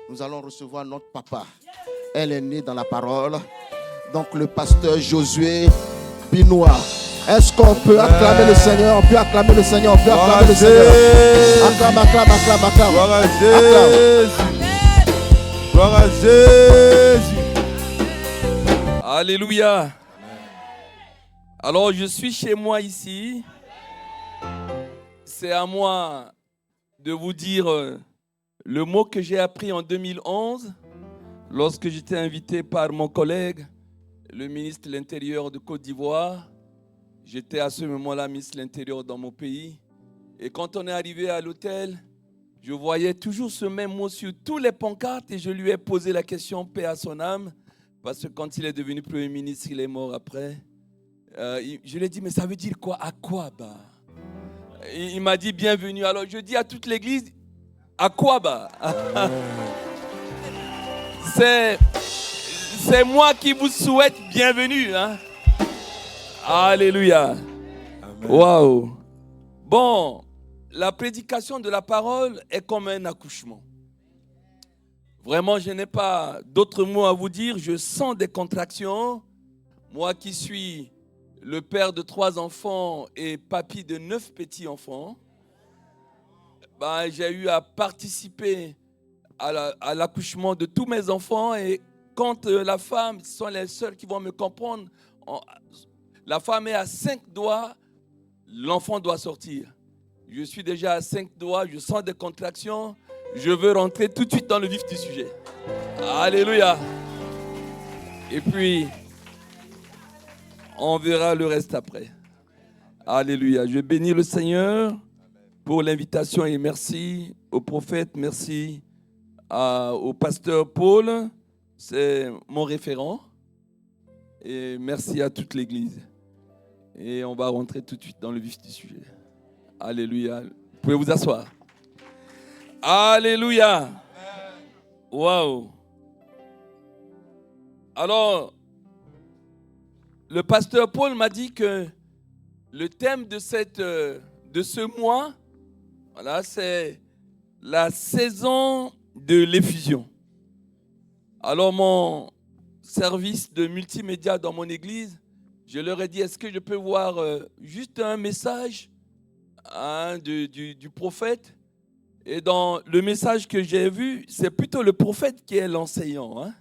nous allons recevoir notre papa. Elle est née dans la parole. Donc le pasteur Josué Binois. Est-ce qu'on peut acclamer le Seigneur? On peut acclamer le Seigneur. On peut acclamer le Seigneur. Acclame, acclame, acclame, acclame. Gloire à Jésus. Gloire à Jésus. Alléluia. Alors je suis chez moi ici. C'est à moi de vous dire le mot que j'ai appris en 2011 lorsque j'étais invité par mon collègue, le ministre de l'Intérieur de Côte d'Ivoire. J'étais à ce moment-là ministre de l'Intérieur dans mon pays. Et quand on est arrivé à l'hôtel, je voyais toujours ce même mot sur tous les pancartes et je lui ai posé la question, paix à son âme, parce que quand il est devenu Premier ministre, il est mort après. Je lui ai dit, mais ça veut dire quoi? À quoi bah? Il m'a dit, bienvenue. Alors je dis à toute l'église, à quoi bah? C'est moi qui vous souhaite bienvenue. Hein? Alléluia. Waouh. Bon, la prédication de la parole est comme un accouchement. Vraiment, je n'ai pas d'autres mots à vous dire. Je sens des contractions. Moi qui suis le père de 3 enfants et papy de 9 petits-enfants, j'ai eu à participer à l'accouchement de tous mes enfants. Et quand la femme, ce sont les sœurs qui vont me comprendre, la femme est à 5 doigts, l'enfant doit sortir. Je suis déjà à 5 doigts, je sens des contractions. Je veux rentrer tout de suite dans le vif du sujet. Alléluia. Et puis, on verra le reste après. Alléluia. Je bénis le Seigneur pour l'invitation et merci au prophète, merci au pasteur Paul. C'est mon référent. Et merci à toute l'église. Et on va rentrer tout de suite dans le vif du sujet. Alléluia. Vous pouvez vous asseoir. Alléluia. Waouh. Alors, le pasteur Paul m'a dit que le thème de ce mois, voilà, c'est la saison de l'effusion. Alors, mon service de multimédia dans mon église, je leur ai dit, est-ce que je peux voir juste un message du prophète? Et dans le message que j'ai vu, c'est plutôt le prophète qui est l'enseignant. Hein?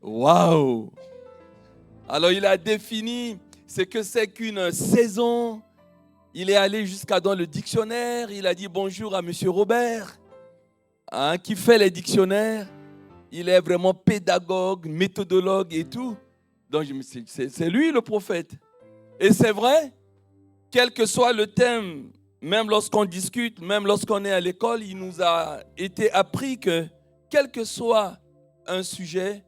Waouh! Alors il a défini ce que c'est qu'une saison. Il est allé jusqu'à dans le dictionnaire. Il a dit bonjour à M. Robert, qui fait les dictionnaires. Il est vraiment pédagogue, méthodologue et tout. Donc je me suis dit, c'est lui le prophète. Et c'est vrai, quel que soit le thème, même lorsqu'on discute, même lorsqu'on est à l'école, il nous a été appris que quel que soit un sujet,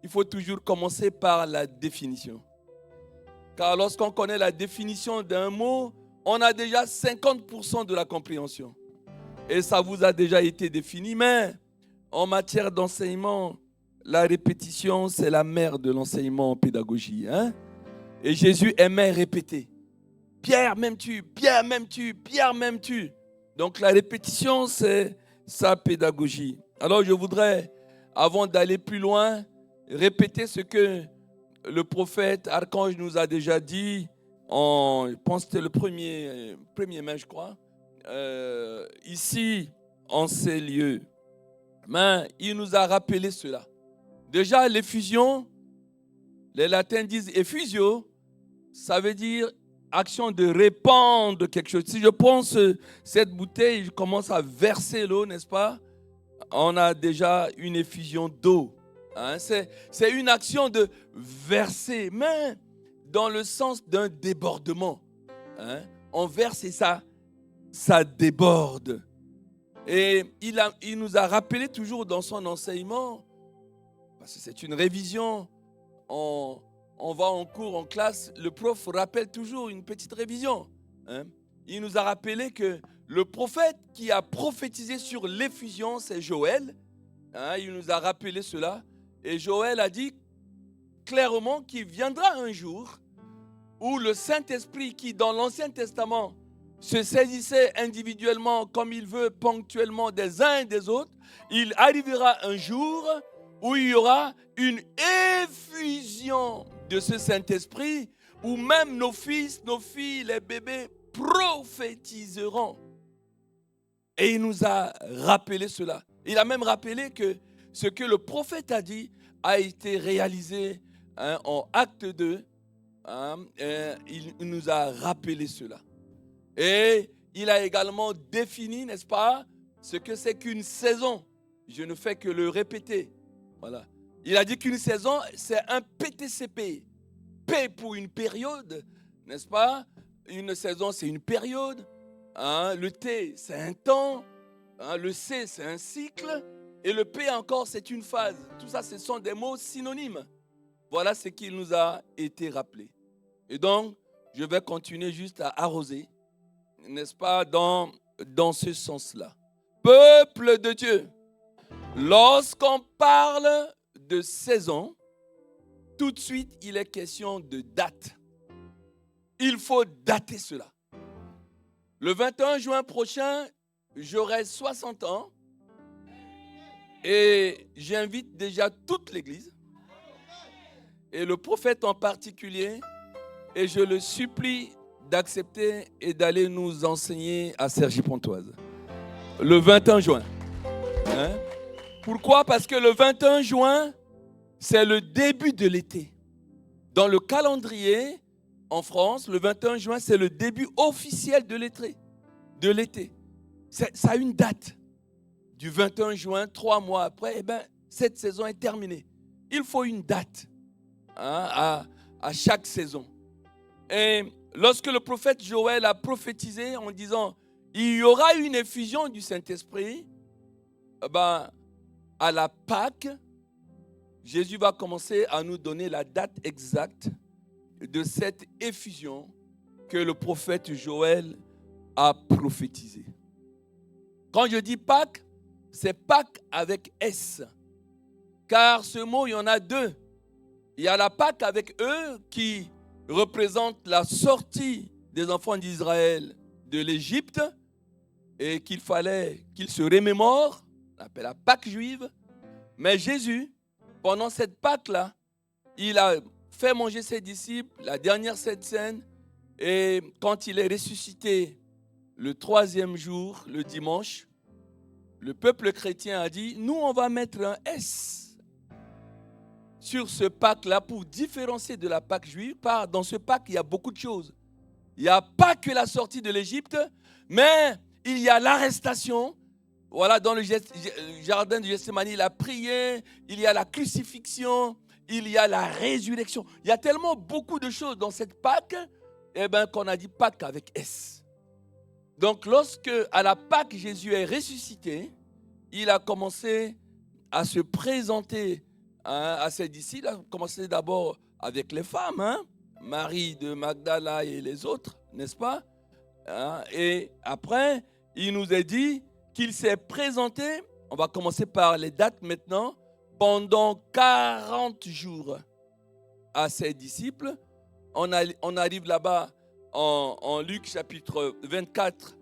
il faut toujours commencer par la définition. Car lorsqu'on connaît la définition d'un mot, on a déjà 50% de la compréhension. Et ça vous a déjà été défini, mais en matière d'enseignement, la répétition, c'est la mère de l'enseignement en pédagogie. Hein? Et Jésus aimait répéter. Pierre m'aimes-tu, Pierre m'aimes-tu, Pierre m'aimes-tu. Donc la répétition, c'est sa pédagogie. Alors je voudrais, avant d'aller plus loin, répéter ce que le prophète Archange nous a déjà dit, je pense que c'était le 1er mai, je crois, ici, en ces lieux. Mais il nous a rappelé cela. Déjà, l'effusion, les latins disent effusio, ça veut dire action de répandre quelque chose. Si je prends cette bouteille, je commence à verser l'eau, n'est-ce pas? On a déjà une effusion d'eau. Hein? C'est une action de verser, mais dans le sens d'un débordement. Hein? On verse et ça déborde. Et il nous a rappelé toujours dans son enseignement, parce que c'est une révision, on va en cours, en classe, le prof rappelle toujours une petite révision. Hein? Il nous a rappelé que le prophète qui a prophétisé sur l'effusion, c'est Joël. Hein? Il nous a rappelé cela. Et Joël a dit clairement qu'il viendra un jour où le Saint-Esprit qui, dans l'Ancien Testament, se saisissait individuellement comme il veut, ponctuellement des uns et des autres, il arrivera un jour où il y aura une effusion de ce Saint-Esprit, où même nos fils, nos filles, les bébés prophétiseront. Et il nous a rappelé cela. Il a même rappelé que ce que le prophète a dit a été réalisé en Acte 2. Il nous a rappelé cela. Et il a également défini, n'est-ce pas, ce que c'est qu'une saison. Je ne fais que le répéter. Voilà. Il a dit qu'une saison, c'est un PTCP. P pour une période, n'est-ce pas? Une saison, c'est une période. Le T, c'est un temps. Le C, c'est un cycle. Et le P encore, c'est une phase. Tout ça, ce sont des mots synonymes. Voilà ce qu'il nous a été rappelé. Et donc, je vais continuer juste à arroser, n'est-ce pas, dans ce sens-là. Peuple de Dieu, lorsqu'on parle de saison, tout de suite, il est question de date. Il faut dater cela. Le 21 juin prochain, j'aurai 60 ans et j'invite déjà toute l'Église et le prophète en particulier, et je le supplie d'accepter et d'aller nous enseigner à Cergy-Pontoise. Le 21 juin. Pourquoi? Parce que le 21 juin, c'est le début de l'été. Dans le calendrier, en France, le 21 juin, c'est le début officiel de l'été. Ça a une date. Du 21 juin, 3 mois après, cette saison est terminée. Il faut une date à chaque saison. Et lorsque le prophète Joël a prophétisé en disant « Il y aura une effusion du Saint-Esprit », à la Pâque, Jésus va commencer à nous donner la date exacte de cette effusion que le prophète Joël a prophétisé. Quand je dis Pâques, c'est Pâques avec S. Car ce mot, il y en a deux. Il y a la Pâque avec E qui représente la sortie des enfants d'Israël de l'Égypte et qu'il fallait qu'ils se remémorent. On appelle la Pâque juive. Mais Jésus, pendant cette Pâque-là, il a fait manger ses disciples, la dernière Sainte Seine, et quand il est ressuscité le 3e jour, le dimanche, le peuple chrétien a dit, nous on va mettre un S sur ce Pâque-là pour différencier de la Pâque juive, car dans ce Pâque, il y a beaucoup de choses. Il n'y a pas que la sortie de l'Égypte, mais il y a l'arrestation. Voilà, dans le jardin de Gethsémani, il a prié, il y a la crucifixion, il y a la résurrection. Il y a tellement beaucoup de choses dans cette Pâque, qu'on a dit Pâque avec S. Donc, lorsque à la Pâque, Jésus est ressuscité, il a commencé à se présenter à ses disciples. Il a commencé d'abord avec les femmes, Marie de Magdala et les autres, n'est-ce pas? Et après, il nous a dit qu'il s'est présenté, on va commencer par les dates maintenant, pendant 40 jours à ses disciples. On arrive là-bas en Luc chapitre 24,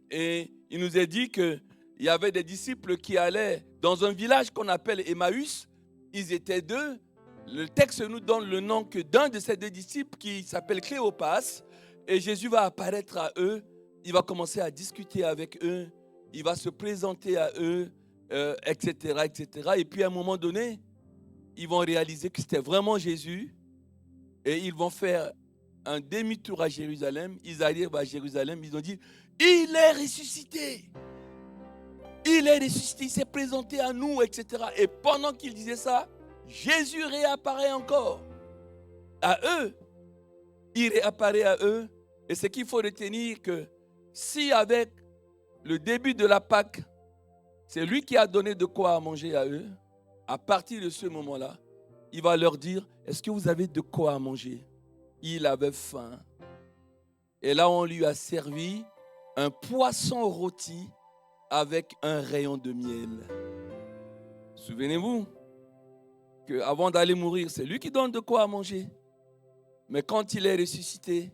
et il nous a dit qu'il y avait des disciples qui allaient dans un village qu'on appelle Emmaüs. Ils étaient 2. Le texte nous donne le nom que d'un de ces 2 disciples qui s'appelle Cléopas, et Jésus va apparaître à eux, il va commencer à discuter avec eux, il va se présenter à eux, etc., etc. Et puis à un moment donné, ils vont réaliser que c'était vraiment Jésus et ils vont faire un demi-tour à Jérusalem. Ils arrivent à Jérusalem, ils ont dit, il est ressuscité. Il est ressuscité, il s'est présenté à nous, etc. Et pendant qu'ils disaient ça, Jésus réapparaît encore à eux. Il réapparaît à eux. Et ce qu'il faut retenir, que si avec le début de la Pâque, c'est lui qui a donné de quoi à manger à eux, à partir de ce moment-là, il va leur dire, est-ce que vous avez de quoi à manger? Il avait faim. Et là, on lui a servi un poisson rôti avec un rayon de miel. Souvenez-vous qu'avant d'aller mourir, c'est lui qui donne de quoi à manger. Mais quand il est ressuscité,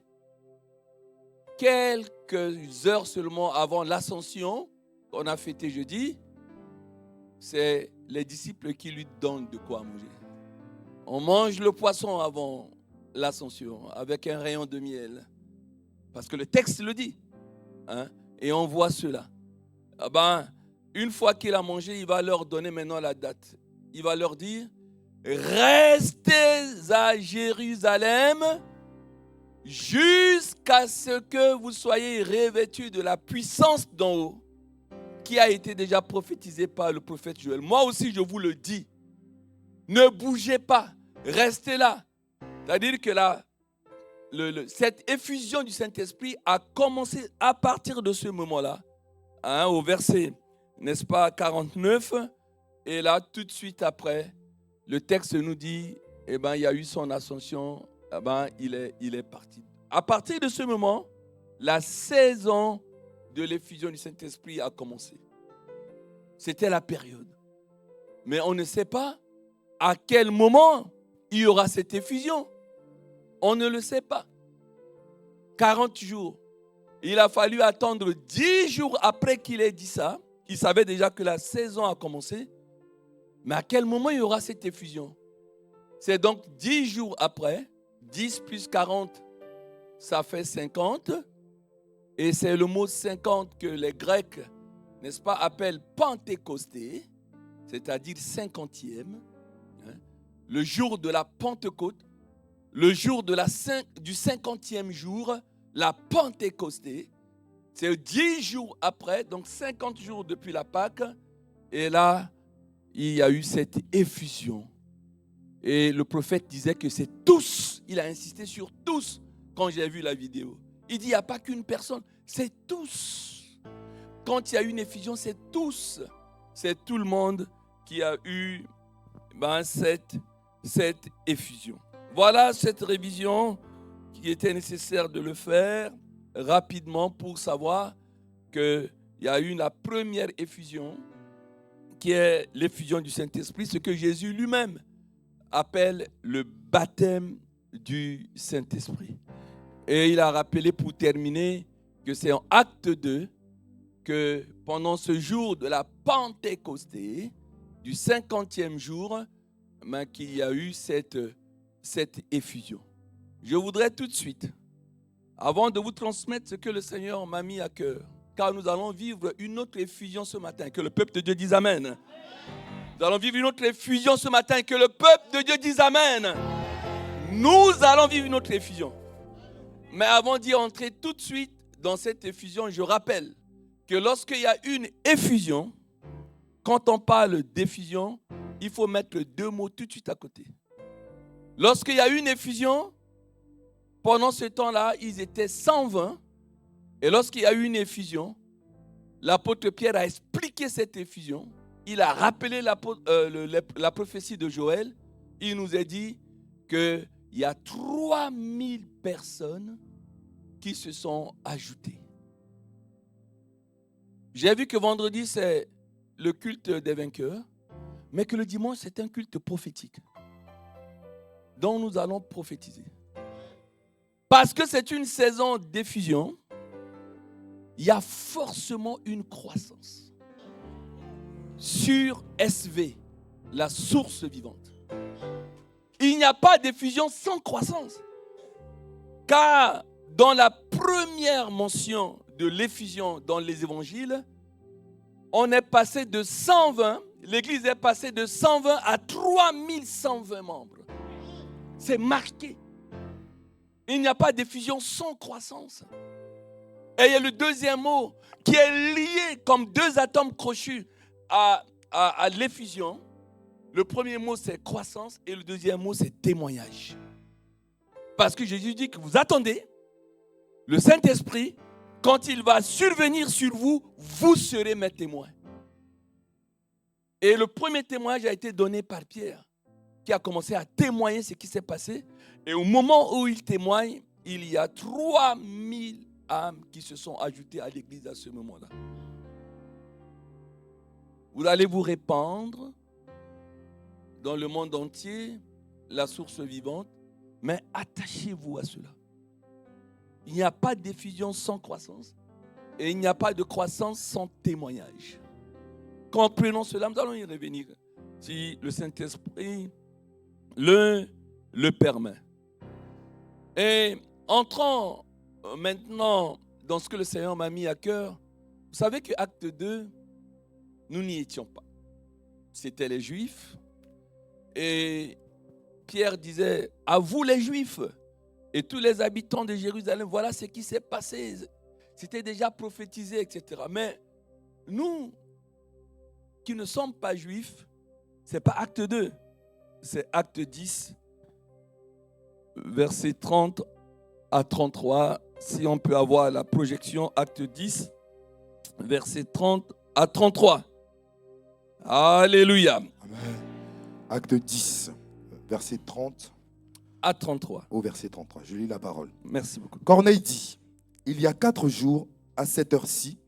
quelques heures seulement avant l'ascension qu'on a fêté jeudi, c'est les disciples qui lui donnent de quoi manger. On mange le poisson avant l'ascension avec un rayon de miel. Parce que le texte le dit. Hein? Et on voit cela. Ah ben, une fois qu'il a mangé, il va leur donner maintenant la date. Il va leur dire, restez à Jérusalem jusqu'à ce que vous soyez revêtus de la puissance d'en haut, qui a été déjà prophétisée par le prophète Joël. Moi aussi, je vous le dis, ne bougez pas, restez là. C'est-à-dire que cette effusion du Saint-Esprit a commencé à partir de ce moment-là, hein, au verset, n'est-ce pas, 49. Et là, tout de suite après, le texte nous dit, eh ben, il y a eu son ascension, eh ben, il est parti. À partir de ce moment, la saison de l'effusion du Saint-Esprit a commencé. C'était la période. Mais on ne sait pas à quel moment il y aura cette effusion. On ne le sait pas. 40 jours. Il a fallu attendre 10 jours après qu'il ait dit ça. Il savait déjà que la saison a commencé. Mais à quel moment il y aura cette effusion? C'est donc 10 jours après. 10 plus 40, ça fait 50. Et c'est le mot 50 que les Grecs, n'est-ce pas, appellent Pentecosté, c'est-à-dire 50e. Le jour de la Pentecôte, le jour du 50e jour, la Pentecosté, c'est 10 jours après, donc 50 jours depuis la Pâque, et là, il y a eu cette effusion. Et le prophète disait que c'est tous, il a insisté sur tous quand j'ai vu la vidéo. Il dit, il n'y a pas qu'une personne, c'est tous. Quand il y a eu une effusion, c'est tous. C'est tout le monde qui a eu cette effusion. Voilà cette révision qui était nécessaire de le faire rapidement pour savoir qu'il y a eu la première effusion qui est l'effusion du Saint-Esprit, ce que Jésus lui-même appelle le baptême du Saint-Esprit. Et il a rappelé pour terminer que c'est en Acte 2 que pendant ce jour de la Pentecosté, du 50e jour, qu'il y a eu cette effusion. Je voudrais tout de suite, avant de vous transmettre ce que le Seigneur m'a mis à cœur, car nous allons vivre une autre effusion ce matin, que le peuple de Dieu dise Amen. Nous allons vivre une autre effusion ce matin, que le peuple de Dieu dise Amen. Nous allons vivre une autre effusion. Mais avant d'y entrer tout de suite dans cette effusion, je rappelle que lorsqu'il y a une effusion, quand on parle d'effusion, il faut mettre 2 mots tout de suite à côté. Lorsqu'il y a une effusion, pendant ce temps-là, ils étaient 120. Et lorsqu'il y a eu une effusion, l'apôtre Pierre a expliqué cette effusion. Il a rappelé la prophétie de Joël. Il nous a dit qu'il y a 3000 personnes qui se sont ajoutées. J'ai vu que vendredi, c'est le culte des vainqueurs, mais que le dimanche, c'est un culte prophétique dont nous allons prophétiser. Parce que c'est une saison d'effusion, il y a forcément une croissance sur SV, la source vivante. Il n'y a pas d'effusion sans croissance. Car dans la première mention de l'effusion dans les évangiles, on est passé de 120, l'église est passée de 120 à 3120 membres. C'est marqué. Il n'y a pas d'effusion sans croissance. Et il y a le deuxième mot qui est lié comme 2 atomes crochus à l'effusion. Le premier mot, c'est croissance et le deuxième mot, c'est témoignage. Parce que Jésus dit que vous attendez le Saint-Esprit, quand il va survenir sur vous, vous serez mes témoins. Et le premier témoignage a été donné par Pierre, qui a commencé à témoigner ce qui s'est passé. Et au moment où il témoigne, il y a 3000 âmes qui se sont ajoutées à l'église à ce moment-là. Vous allez vous répandre dans le monde entier, la source vivante, mais attachez-vous à cela. il n'y a pas d'effusion sans croissance et il n'y a pas de croissance sans témoignage. Comprenons cela, nous allons y revenir si le Saint-Esprit le permet. Et entrons maintenant dans ce que le Seigneur m'a mis à cœur. Vous savez que Acte 2, nous n'y étions pas. C'était les Juifs. Et Pierre disait, à vous les Juifs et tous les habitants de Jérusalem, voilà ce qui s'est passé. C'était déjà prophétisé, etc. Mais nous, qui ne sommes pas Juifs, ce n'est pas Acte 2, c'est Acte 10, versets 30 à 33. Si on peut avoir la projection, Acte 10, versets 30 à 33. Alléluia. Amen. Acte 10, verset 30 à 33. au verset 33. Je lis la parole. Merci beaucoup. Corneille dit, il y a 4 jours, à cette heure-ci,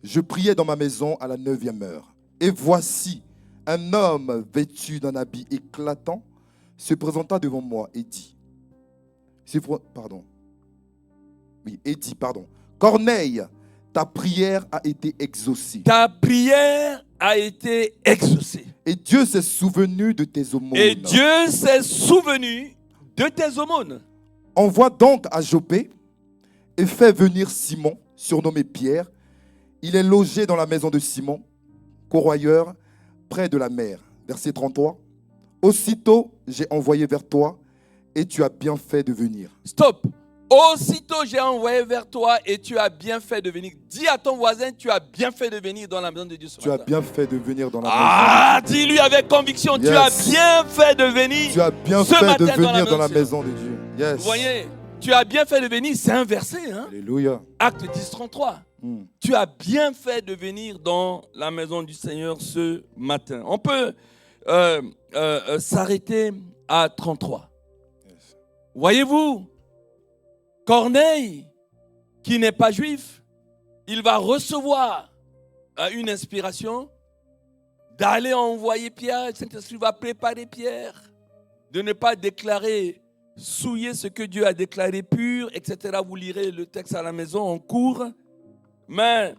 je priais dans ma maison à la 9e heure. Et voici, un homme vêtu d'un habit éclatant se présenta devant moi et dit, Corneille, ta prière a été exaucée. Ta prière a été exaucée. Et Dieu s'est souvenu de tes aumônes. Et Dieu s'est souvenu de tes aumônes. Envoie donc à Joppé et fais venir Simon, surnommé Pierre. Il est logé dans la maison de Simon, corroyeur, près de la mer. Verset 33. Aussitôt, j'ai envoyé vers toi et tu as bien fait de venir. Stop. Aussitôt, j'ai envoyé vers toi et tu as bien fait de venir. Dis à ton voisin, tu as bien fait de venir dans la maison de Dieu ce Tu matin. as bien fait de venir dans la Ah, dis-lui avec conviction, Yes. tu as bien fait de venir. maison. Tu as bien ce fait matin de venir dans la Seigneur. maison de Dieu. Yes. Vous voyez, tu as bien fait de venir, c'est un verset. Hein? Alléluia. Acte 10, 33. Tu as bien fait de venir dans la maison du Seigneur ce matin. On peut s'arrêter à 33. Yes. Voyez-vous, Corneille, qui n'est pas juif, il va recevoir une inspiration d'aller envoyer Pierre. Le Saint-Esprit va préparer Pierre, de ne pas déclarer souiller ce que Dieu a déclaré pur, etc. Vous lirez le texte à la maison en cours. Mais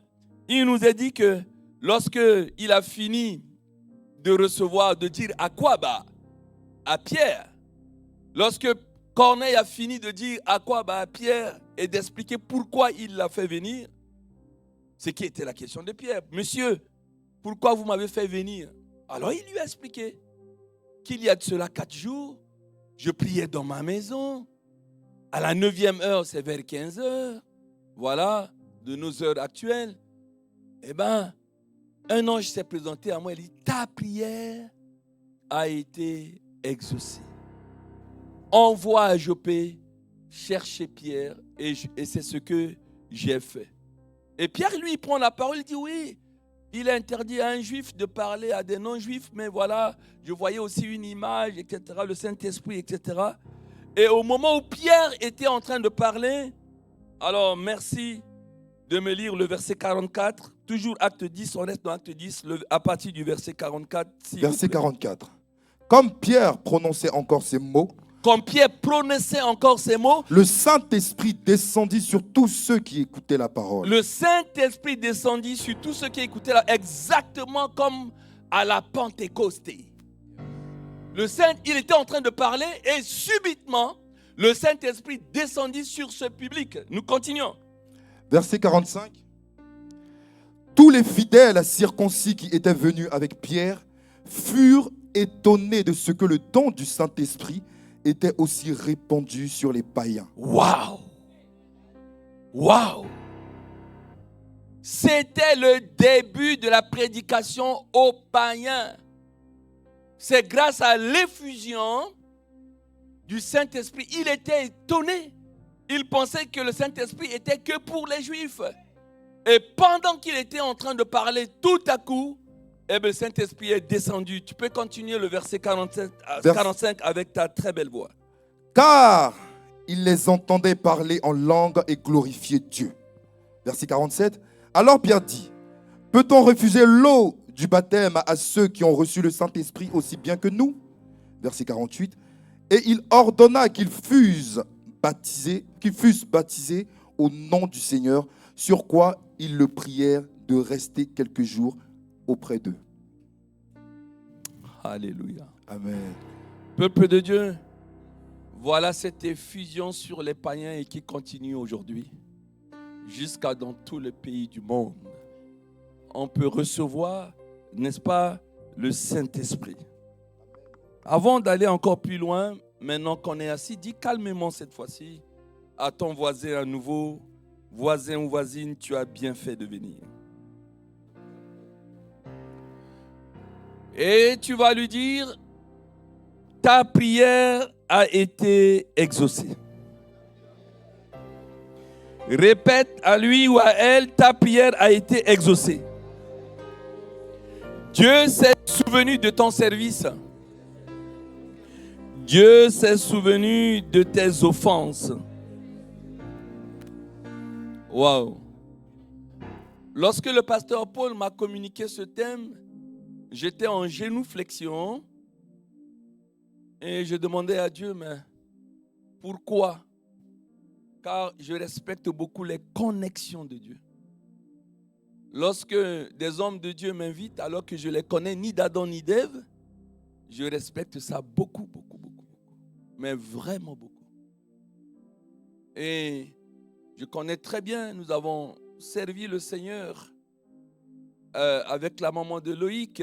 il nous a dit que lorsque il a fini de recevoir, de dire à quoi? À Pierre. Lorsque Corneille a fini de dire à quoi? À Pierre, et d'expliquer pourquoi il l'a fait venir, ce qui était la question de Pierre. Monsieur, pourquoi vous m'avez fait venir? Alors il lui a expliqué qu'il y a de cela 4 jours, je priais dans ma maison. À la 9e heure, c'est vers 15 heures. Voilà, de nos heures actuelles. Eh bien, un ange s'est présenté à moi et dit, ta prière a été exaucée. Envoie à Joppé chercher Pierre et c'est ce que j'ai fait. Et Pierre, lui, il prend la parole, il dit, oui, il est interdit à un juif de parler à des non-juifs, mais voilà, je voyais aussi une image, etc., le Saint-Esprit, etc. Et au moment où Pierre était en train de parler, alors merci de me lire le verset 44, toujours Acte 10, on reste dans Acte 10, à partir du verset 44. Verset 44. Comme Pierre prononçait encore ces mots, comme Pierre prononçait encore ces mots, le Saint-Esprit descendit sur tous ceux qui écoutaient la parole. Le Saint-Esprit descendit sur tous ceux qui écoutaient exactement comme à la Pentecôte. Il était en train de parler et subitement, le Saint-Esprit descendit sur ce public. Nous continuons. Verset 45. Tous les fidèles circoncis qui étaient venus avec Pierre furent étonnés de ce que le don du Saint-Esprit était aussi répandu sur les païens. Waouh! Waouh! C'était le début de la prédication aux païens. C'est grâce à l'effusion du Saint-Esprit. Il était étonné. Il pensait que le Saint-Esprit était que pour les Juifs. Et pendant qu'il était en train de parler, tout à coup, le Saint-Esprit est descendu. Tu peux continuer le verset 45 avec ta très belle voix. Car il les entendait parler en langue et glorifier Dieu. Verset 47. Alors Pierre dit, peut-on refuser l'eau du baptême à ceux qui ont reçu le Saint-Esprit aussi bien que nous? Verset 48. Et il ordonna qu'ils fussent baptisés au nom du Seigneur, sur quoi ils le prièrent de rester quelques jours auprès d'eux. Alléluia. Amen. Peuple de Dieu, voilà cette effusion sur les païens et qui continue aujourd'hui, jusqu'à dans tous les pays du monde. On peut recevoir, n'est-ce pas, le Saint-Esprit. Avant d'aller encore plus loin, maintenant qu'on est assis, dis calmement cette fois-ci à ton voisin à nouveau, voisin ou voisine, tu as bien fait de venir. Et tu vas lui dire, ta prière a été exaucée. Répète à lui ou à elle, ta prière a été exaucée. Dieu s'est souvenu de ton service. Dieu s'est souvenu de tes offenses. Waouh! Lorsque le pasteur Paul m'a communiqué ce thème, j'étais en génuflexion et je demandais à Dieu, mais pourquoi? Car je respecte beaucoup les connexions de Dieu. Lorsque des hommes de Dieu m'invitent alors que je ne les connais ni d'Adam ni d'Ève, je respecte ça beaucoup, beaucoup, beaucoup, beaucoup. Mais vraiment beaucoup. Et je connais très bien, nous avons servi le Seigneur avec la maman de Loïc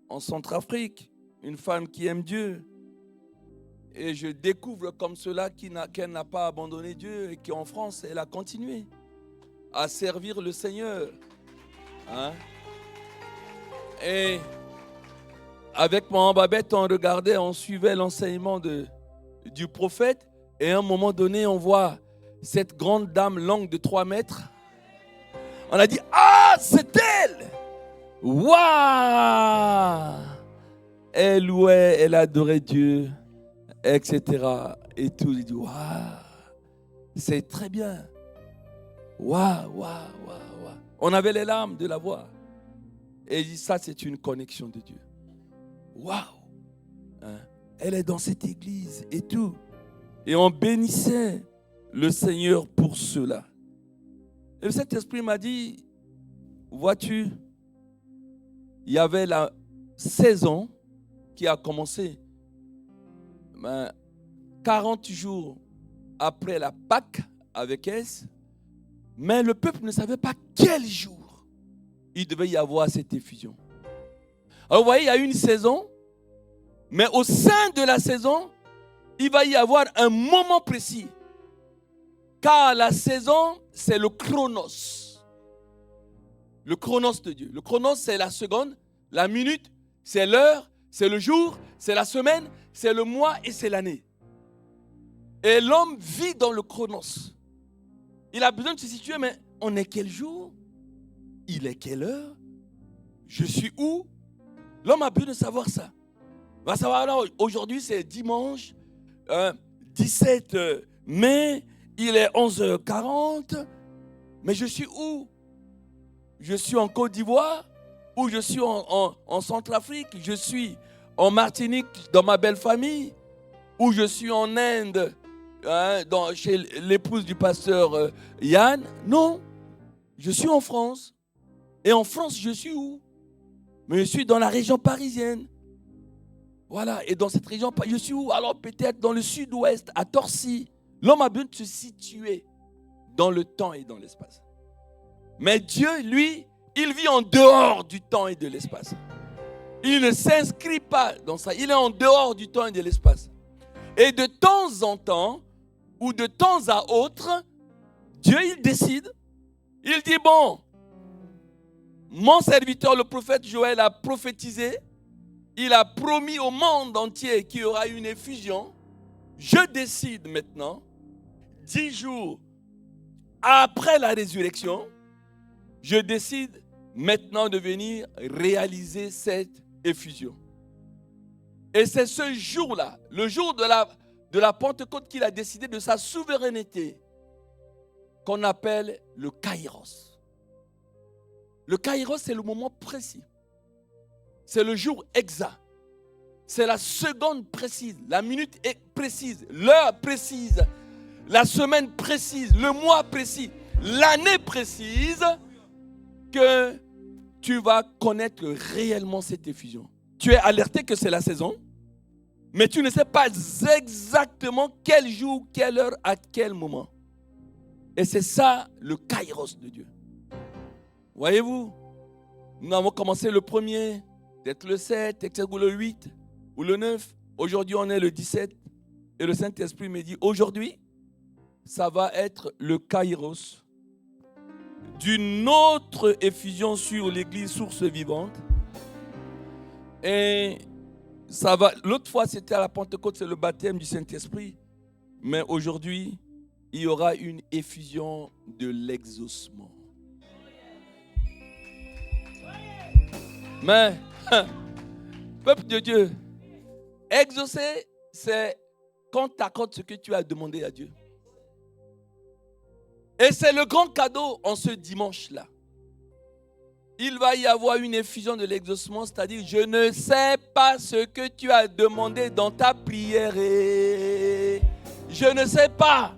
en Centrafrique, une femme qui aime Dieu. Et je découvre comme cela qu'elle n'a pas abandonné Dieu et qu'en France, elle a continué à servir le Seigneur. Hein? Et avec maman Babette, on regardait, on suivait l'enseignement du prophète. Et à un moment donné, on voit cette grande dame longue de 3 mètres. On a dit, ah, c'est elle! Waouh! Elle louait, elle adorait Dieu, etc. Et tout, il dit, waouh! C'est très bien. Waouh, waouh, waouh, waouh. On avait les larmes de la voir. Et il dit, ça, c'est une connexion de Dieu. Waouh! Hein? Elle est dans cette église et tout. Et on bénissait le Seigneur pour cela. Et le Saint-Esprit m'a dit, vois-tu, il y avait la saison qui a commencé 40 jours après la Pâque avec S, mais le peuple ne savait pas quel jour il devait y avoir cette effusion. Alors vous voyez, il y a une saison, mais au sein de la saison, il va y avoir un moment précis. Car la saison, c'est le chronos. Le chronos de Dieu. Le chronos, c'est la seconde, la minute, c'est l'heure, c'est le jour, c'est la semaine, c'est le mois et c'est l'année. Et l'homme vit dans le chronos. Il a besoin de se situer, mais on est quel jour? Il est quelle heure? Je suis où? L'homme a besoin de savoir ça. Il va savoir, alors, aujourd'hui c'est dimanche 17 mai, il est 11h40, mais je suis où? Je suis en Côte d'Ivoire, ou je suis en Centrafrique, je suis en Martinique dans ma belle famille, ou je suis en Inde chez l'épouse du pasteur Yann. Non, je suis en France. Et en France, je suis où? Mais je suis dans la région parisienne. Voilà, et dans cette région, je suis où? Alors peut-être dans le sud-ouest, à Torcy. L'homme a besoin de se situer dans le temps et dans l'espace. Mais Dieu, lui, il vit en dehors du temps et de l'espace. Il ne s'inscrit pas dans ça. Il est en dehors du temps et de l'espace. Et de temps en temps, ou de temps à autre, Dieu, il décide. Il dit, bon, mon serviteur, le prophète Joël, a prophétisé. Il a promis au monde entier qu'il y aura une effusion. Je décide maintenant, 10 jours après la résurrection, je décide maintenant de venir réaliser cette effusion. Et c'est ce jour-là, le jour de la Pentecôte, qu'il a décidé de sa souveraineté, qu'on appelle le Kairos. Le Kairos, c'est le moment précis. C'est le jour exact. C'est la seconde précise, la minute précise, l'heure précise, la semaine précise, le mois précis, l'année précise que tu vas connaître réellement cette effusion. Tu es alerté que c'est la saison, mais tu ne sais pas exactement quel jour, quelle heure, à quel moment. Et c'est ça le kairos de Dieu. Voyez-vous, nous avons commencé le 1er, peut-être le 7, peut-être le 8 ou le 9. Aujourd'hui, on est le 17. Et le Saint-Esprit me dit, aujourd'hui, ça va être le kairos d'une autre effusion sur l'Église source vivante. Et ça va. L'autre fois, c'était à la Pentecôte, c'est le baptême du Saint-Esprit. Mais aujourd'hui, il y aura une effusion de l'exaucement. Mais, peuple de Dieu, exaucer, c'est quand tu accordes ce que tu as demandé à Dieu. Et c'est le grand cadeau en ce dimanche-là. Il va y avoir une effusion de l'exaucement, c'est-à-dire je ne sais pas ce que tu as demandé dans ta prière. Je ne sais pas.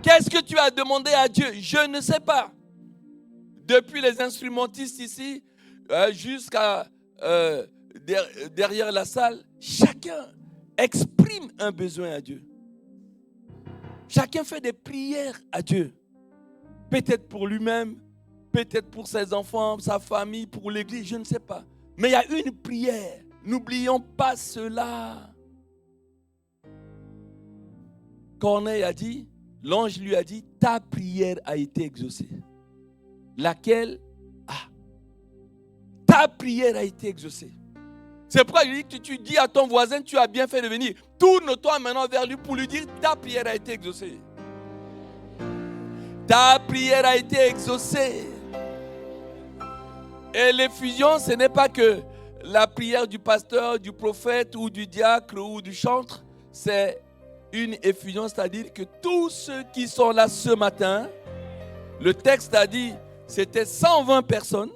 Qu'est-ce que tu as demandé à Dieu? Je ne sais pas. Depuis les instrumentistes ici, jusqu'à derrière la salle, chacun exprime un besoin à Dieu. Chacun fait des prières à Dieu. Peut-être pour lui-même, peut-être pour ses enfants, sa famille, pour l'église, je ne sais pas. Mais il y a une prière. N'oublions pas cela. Corneille a dit, l'ange lui a dit, ta prière a été exaucée. Laquelle? Ta prière a été exaucée. C'est pourquoi il dit que tu dis à ton voisin, tu as bien fait de venir. Tourne-toi maintenant vers lui pour lui dire, ta prière a été exaucée. Ta prière a été exaucée. Et l'effusion, ce n'est pas que la prière du pasteur, du prophète ou du diacre ou du chantre. C'est une effusion, c'est-à-dire que tous ceux qui sont là ce matin, le texte a dit, c'était 120 personnes.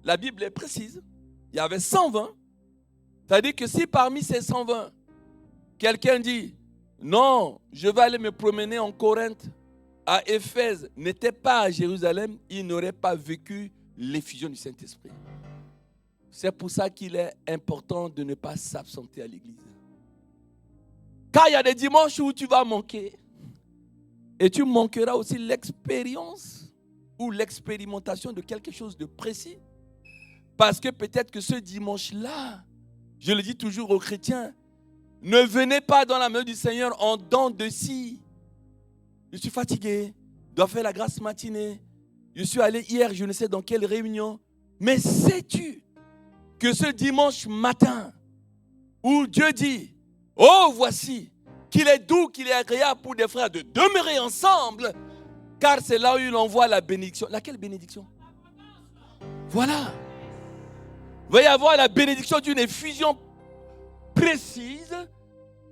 La Bible est précise. Il y avait 120. C'est-à-dire que si parmi ces 120, quelqu'un dit, non, je vais aller me promener en Corinthe, à Éphèse, n'était pas à Jérusalem, il n'aurait pas vécu l'effusion du Saint-Esprit. C'est pour ça qu'il est important de ne pas s'absenter à l'église. Car il y a des dimanches où tu vas manquer, et tu manqueras aussi l'expérience ou l'expérimentation de quelque chose de précis. Parce que peut-être que ce dimanche-là, je le dis toujours aux chrétiens, ne venez pas dans la main du Seigneur en dents de scie. Je suis fatigué, je dois faire la grasse matinée. Je suis allé hier, je ne sais dans quelle réunion. Mais sais-tu que ce dimanche matin, où Dieu dit, oh voici, qu'il est doux, qu'il est agréable pour des frères de demeurer ensemble, car c'est là où il envoie la bénédiction. Laquelle bénédiction? Voilà. Il va y avoir la bénédiction d'une effusion précise,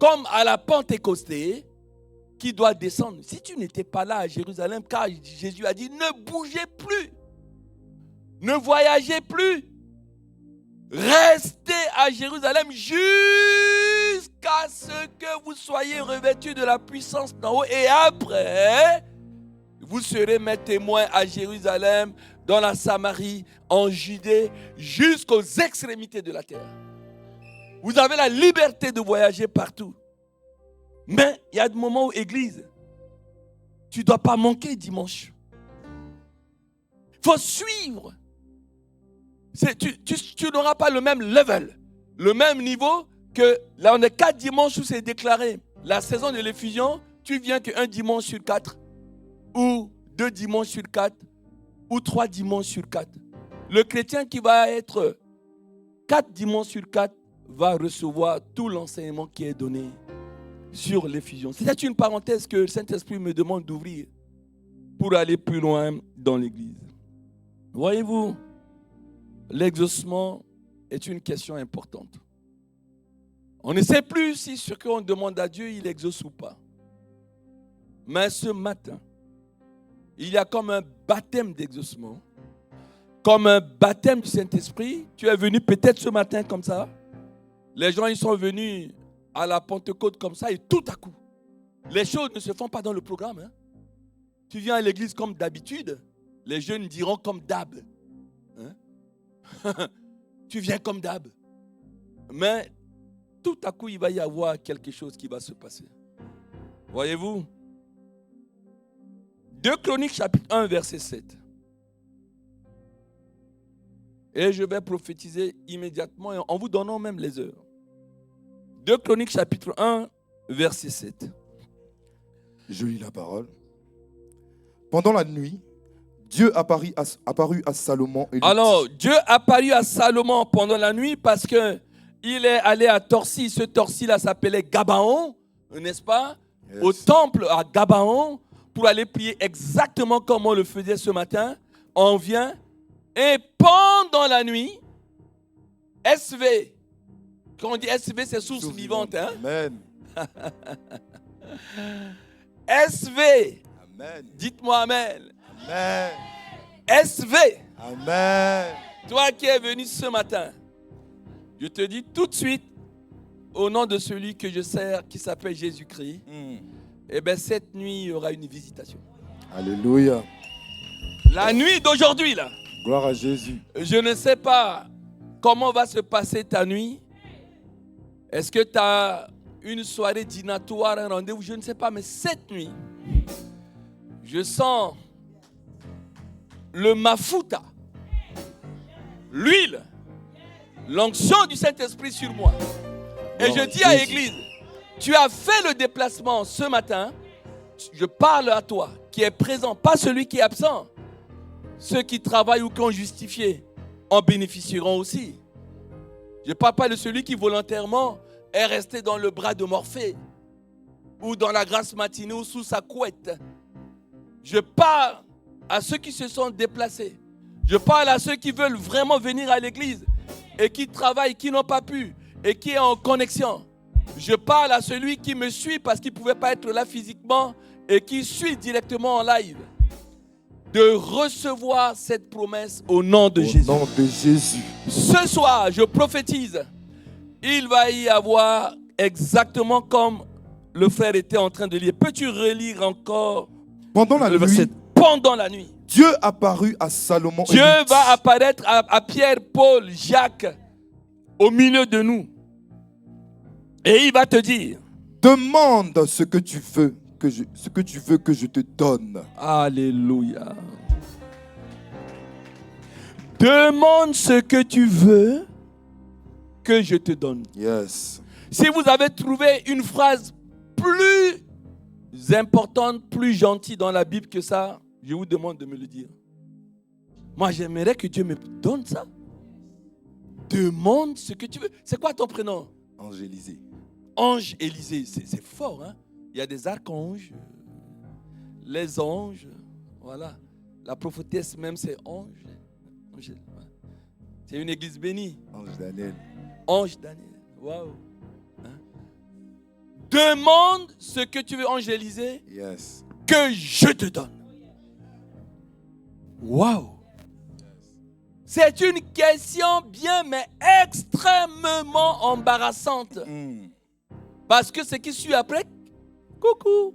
comme à la Pentecôtée, qui doit descendre. Si tu n'étais pas là à Jérusalem, car Jésus a dit, ne bougez plus, ne voyagez plus, restez à Jérusalem jusqu'à ce que vous soyez revêtus de la puissance d'en haut, et après, vous serez mes témoins à Jérusalem, dans la Samarie, en Judée, jusqu'aux extrémités de la terre. Vous avez la liberté de voyager partout. Mais il y a des moments où, église, tu ne dois pas manquer dimanche. Il faut suivre. Tu n'auras pas le même level, le même niveau que là, on est 4 dimanches où c'est déclaré. La saison de l'effusion, tu viens qu'un dimanche sur 4, ou 2 dimanches sur 4, ou 3 dimanches sur 4. Le chrétien qui va être 4 dimanches sur 4 va recevoir tout l'enseignement qui est donné sur l'effusion. C'est une parenthèse que le Saint-Esprit me demande d'ouvrir pour aller plus loin dans l'église. Voyez-vous, l'exaucement est une question importante. On ne sait plus si ce qu'on demande à Dieu, il exauce ou pas. Mais ce matin, il y a comme un baptême d'exaucement, comme un baptême du Saint-Esprit. Tu es venu peut-être ce matin comme ça. Les gens, ils sont venus à la Pentecôte comme ça et tout à coup, Les choses ne se font pas dans le programme. Hein. Tu viens à l'église comme d'habitude, les jeunes diront comme d'hab. Hein? Tu viens comme d'hab. Mais tout à coup, il va y avoir quelque chose qui va se passer. Voyez-vous? 2 Chroniques chapitre 1 verset 7. Et je vais prophétiser immédiatement en vous donnant même les heures. 2 Chroniques chapitre 1 verset 7. Je lis la parole. Pendant la nuit, Dieu apparut à Salomon. Et lui Alors, dit, Dieu apparut à Salomon pendant la nuit parce que il est allé à Torsi. Ce Torsi-là s'appelait Gabaon, n'est-ce pas? Yes. Au temple à Gabaon, pour aller prier exactement comme on le faisait ce matin. On vient et pendant la nuit, SV. Quand on dit SV, c'est source vivante. Hein? Amen. SV. Amen. Dites-moi Amen. Amen. SV. Amen. Toi qui es venu ce matin, je te dis tout de suite, au nom de celui que je sers, qui s'appelle Jésus-Christ, eh bien cette nuit, il y aura une visitation. Alléluia. La nuit d'aujourd'hui, là. Gloire à Jésus. Je ne sais pas comment va se passer ta nuit. Est-ce que tu as une soirée dînatoire, un rendez-vous? Je ne sais pas, mais cette nuit, je sens le mafuta, l'huile, l'onction du Saint-Esprit sur moi. Et je dis à l'église, tu as fait le déplacement ce matin. Je parle à toi qui est présent, pas celui qui est absent. Ceux qui travaillent ou qui ont justifié en bénéficieront aussi. Je ne parle pas de celui qui volontairement est resté dans le bras de Morphée ou dans la grâce matinée ou sous sa couette. Je parle à ceux qui se sont déplacés. Je parle à ceux qui veulent vraiment venir à l'église et qui travaillent, qui n'ont pas pu et qui est en connexion. Je parle à celui qui me suit parce qu'il ne pouvait pas être là physiquement et qui suit directement en live. De recevoir cette promesse au nom de Jésus. Au nom de Jésus. Ce soir, je prophétise, il va y avoir exactement comme le frère était en train de lire. Peux-tu relire encore Pendant la le verset? nuit, Pendant la nuit. Dieu apparut à Salomon. Dieu va apparaître à Pierre, Paul, Jacques, au milieu de nous. Et il va te dire, demande ce que tu veux que je te donne. alléluia. Demande ce que tu veux que je te donne. Yes. Si vous avez trouvé une phrase plus importante, plus gentille dans la Bible que ça, je vous demande de me le dire. Moi, j'aimerais que Dieu me donne ça. Demande ce que tu veux. C'est quoi ton prénom? Ange Élisée. Ange Élisée. C'est fort, hein? Il y a des archanges, les anges, voilà. La prophétesse même, c'est ange. C'est une église bénie. Ange Daniel. Ange Daniel. Waouh. Hein? Demande ce que tu veux, Ange Élisée, Yes. que je te donne. Waouh. C'est une question bien, mais extrêmement embarrassante. Parce que ce qui suit après, coucou,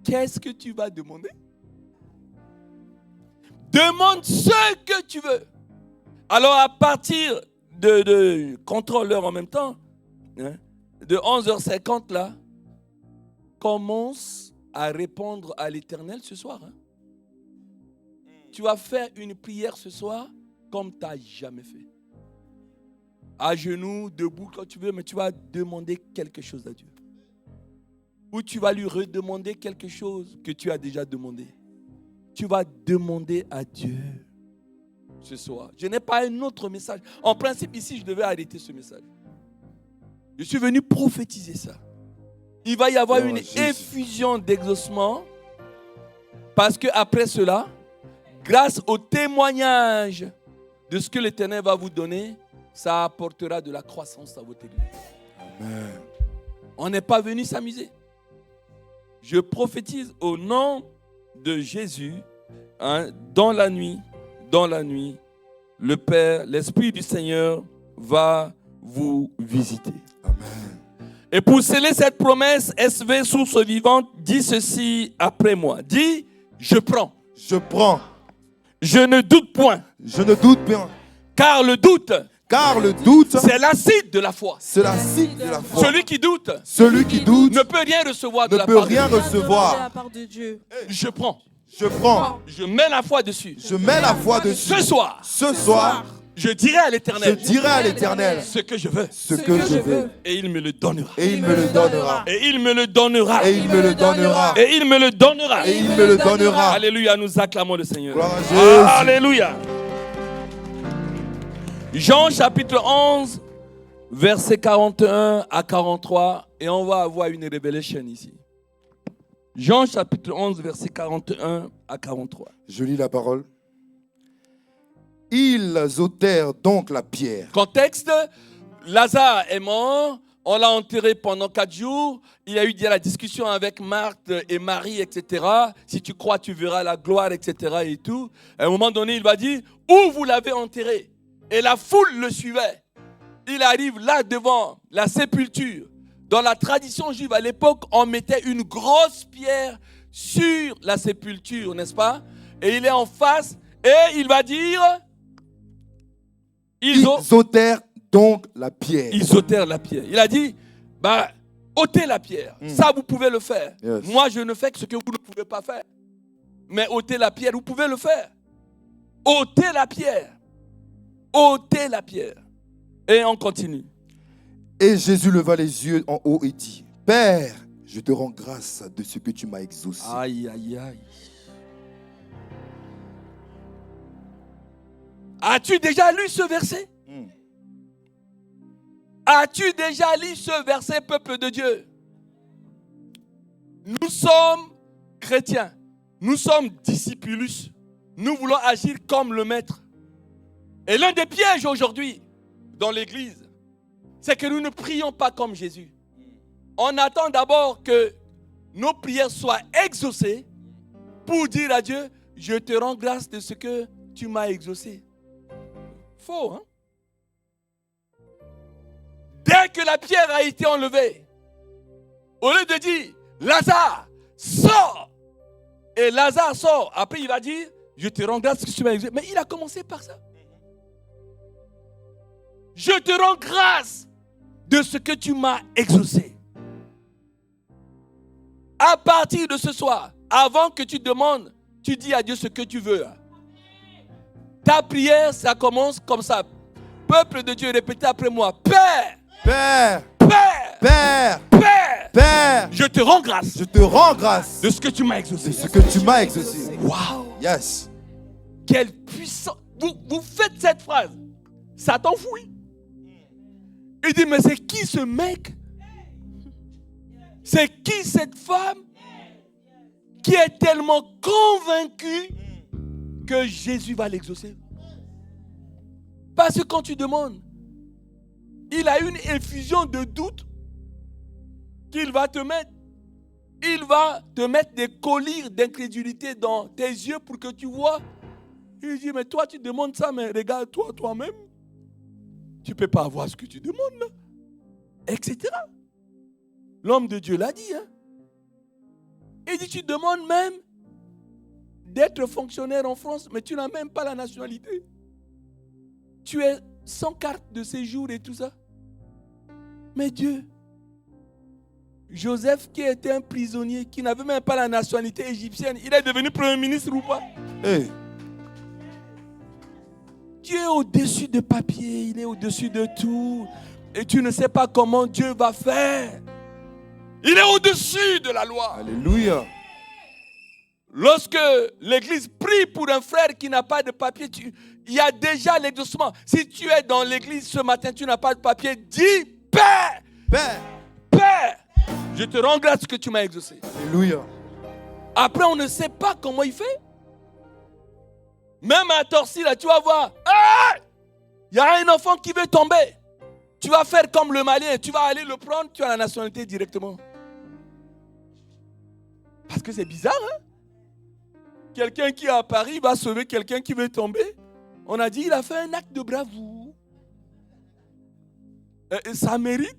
qu'est-ce que tu vas demander? Demande ce que tu veux. Alors à partir de contrôleur en même temps, hein, de 11h50 là, commence à répondre à l'Éternel ce soir. Hein. Tu vas faire une prière ce soir comme tu n'as jamais fait. À genoux, debout, quand tu veux, mais tu vas demander quelque chose à Dieu. Ou tu vas lui redemander quelque chose que tu as déjà demandé. Tu vas demander à Dieu ce soir. Je n'ai pas un autre message. En principe, ici, je devais arrêter ce message. Je suis venu prophétiser ça. Il va y avoir une effusion d'exaucement parce qu'après cela, grâce au témoignage de ce que l'Éternel va vous donner, ça apportera de la croissance à votre église. Amen. On n'est pas venu s'amuser. Je prophétise au nom de Jésus, hein, dans la nuit, le Père, l'Esprit du Seigneur va vous visiter. Amen. Et pour sceller cette promesse, SV, source vivante, dit ceci après moi. Dis, je prends. Je prends. Je ne doute point. Je ne doute bien. Car le doute, Car le doute, c'est l'acide de la foi. c'est l'acide de la foi. Celui qui doute Celui qui doute ne peut rien recevoir de ne la peut part de rien Dieu. de recevoir. la part de Dieu. Je prends. Je prends. Je mets la foi dessus. Je mets la foi dessus. Ce soir, Ce soir, je dirai à je l'Éternel dirai à l'Éternel ce que je veux. ce que je veux. Et il me le donnera. Et il me le donnera. Et il me le donnera. Et il me le donnera. Et il me le donnera. Et il me le donnera. Alléluia, nous acclamons le Seigneur. Gloire à Jésus. Alléluia. Jean chapitre 11, versets 41 à 43. Et on va avoir une révélation ici. Jean chapitre 11, versets 41 à 43. Je lis la parole. Ils ôtèrent donc la pierre. Contexte, Lazare est mort, on l'a enterré pendant 4 jours, il y a eu la discussion avec Marthe et Marie, etc. Si tu crois, tu verras la gloire, etc. et tout. À un moment donné, il va dire, où vous l'avez enterré? Et la foule le suivait. Il arrive là devant la sépulture. Dans la tradition juive à l'époque, on mettait une grosse pierre sur la sépulture, n'est-ce pas? Et il est en face et il va dire... Ils ôtèrent donc la pierre. Ils ôtèrent la pierre. Il a dit, ôtez la pierre. Ça, vous pouvez le faire. Yes. Moi, je ne fais que ce que vous ne pouvez pas faire. Mais ôtez la pierre, vous pouvez le faire. Ôtez la pierre. Ôtez la pierre. Et on continue. Et Jésus leva les yeux en haut et dit, Père, je te rends grâce de ce que tu m'as exaucé. Aïe, aïe, aïe. As-tu déjà lu ce verset? As-tu déjà lu ce verset, peuple de Dieu? Nous sommes chrétiens. Nous sommes discipulus. Nous voulons agir comme le maître. Et l'un des pièges aujourd'hui dans l'église, c'est que nous ne prions pas comme Jésus. On attend d'abord que nos prières soient exaucées pour dire à Dieu, je te rends grâce de ce que tu m'as exaucé. Faux, hein? Dès que la pierre a été enlevée, au lieu de dire, Lazare, sors! Et Lazare sort. Après, il va dire, je te rends grâce de ce que tu m'as exaucé. Mais il a commencé par ça. Je te rends grâce de ce que tu m'as exaucé. À partir de ce soir, avant que tu demandes, tu dis à Dieu ce que tu veux. Ta prière, ça commence comme ça. Peuple de Dieu, répétez après moi. Père, Père, Père, Père, Père, Père, je te rends grâce je te rends grâce de ce que tu m'as de exaucé. ce que tu m'as exaucé. Waouh! Yes. Quelle puissance! Vous faites cette phrase. Satan fouille. Il dit, mais c'est qui ce mec? C'est qui cette femme qui est tellement convaincue que Jésus va l'exaucer? Parce que quand tu demandes, il a une effusion de doute qu'il va te mettre. Il va te mettre des collyres d'incrédulité dans tes yeux pour que tu vois. Il dit, mais toi tu demandes ça, mais regarde-toi toi-même. Tu ne peux pas avoir ce que tu demandes là. Etc. L'homme de Dieu l'a dit. Hein? Il dit, tu demandes même d'être fonctionnaire en France, mais tu n'as même pas la nationalité. Tu es sans carte de séjour et tout ça. Mais Dieu, Joseph qui était un prisonnier, qui n'avait même pas la nationalité égyptienne, il est devenu premier ministre ou pas? Hey. Dieu est au-dessus de papier, il est au-dessus de tout. Et tu ne sais pas comment Dieu va faire. Il est au-dessus de la loi. Alléluia. Lorsque l'église prie pour un frère qui n'a pas de papier, il y a déjà l'exaucement. Si tu es dans l'église ce matin, tu n'as pas de papier, dis Père, Père. Père, je te rends grâce que tu m'as exaucé. Alléluia. Après, on ne sait pas comment il fait. Même à Torcy, là, tu vas voir. Il y a un enfant qui veut tomber. Tu vas faire comme le Malien. Tu vas aller le prendre, tu as la nationalité directement. Parce que c'est bizarre, hein? Quelqu'un qui est à Paris va sauver quelqu'un qui veut tomber. On a dit, il a fait un acte de bravoure. Ça mérite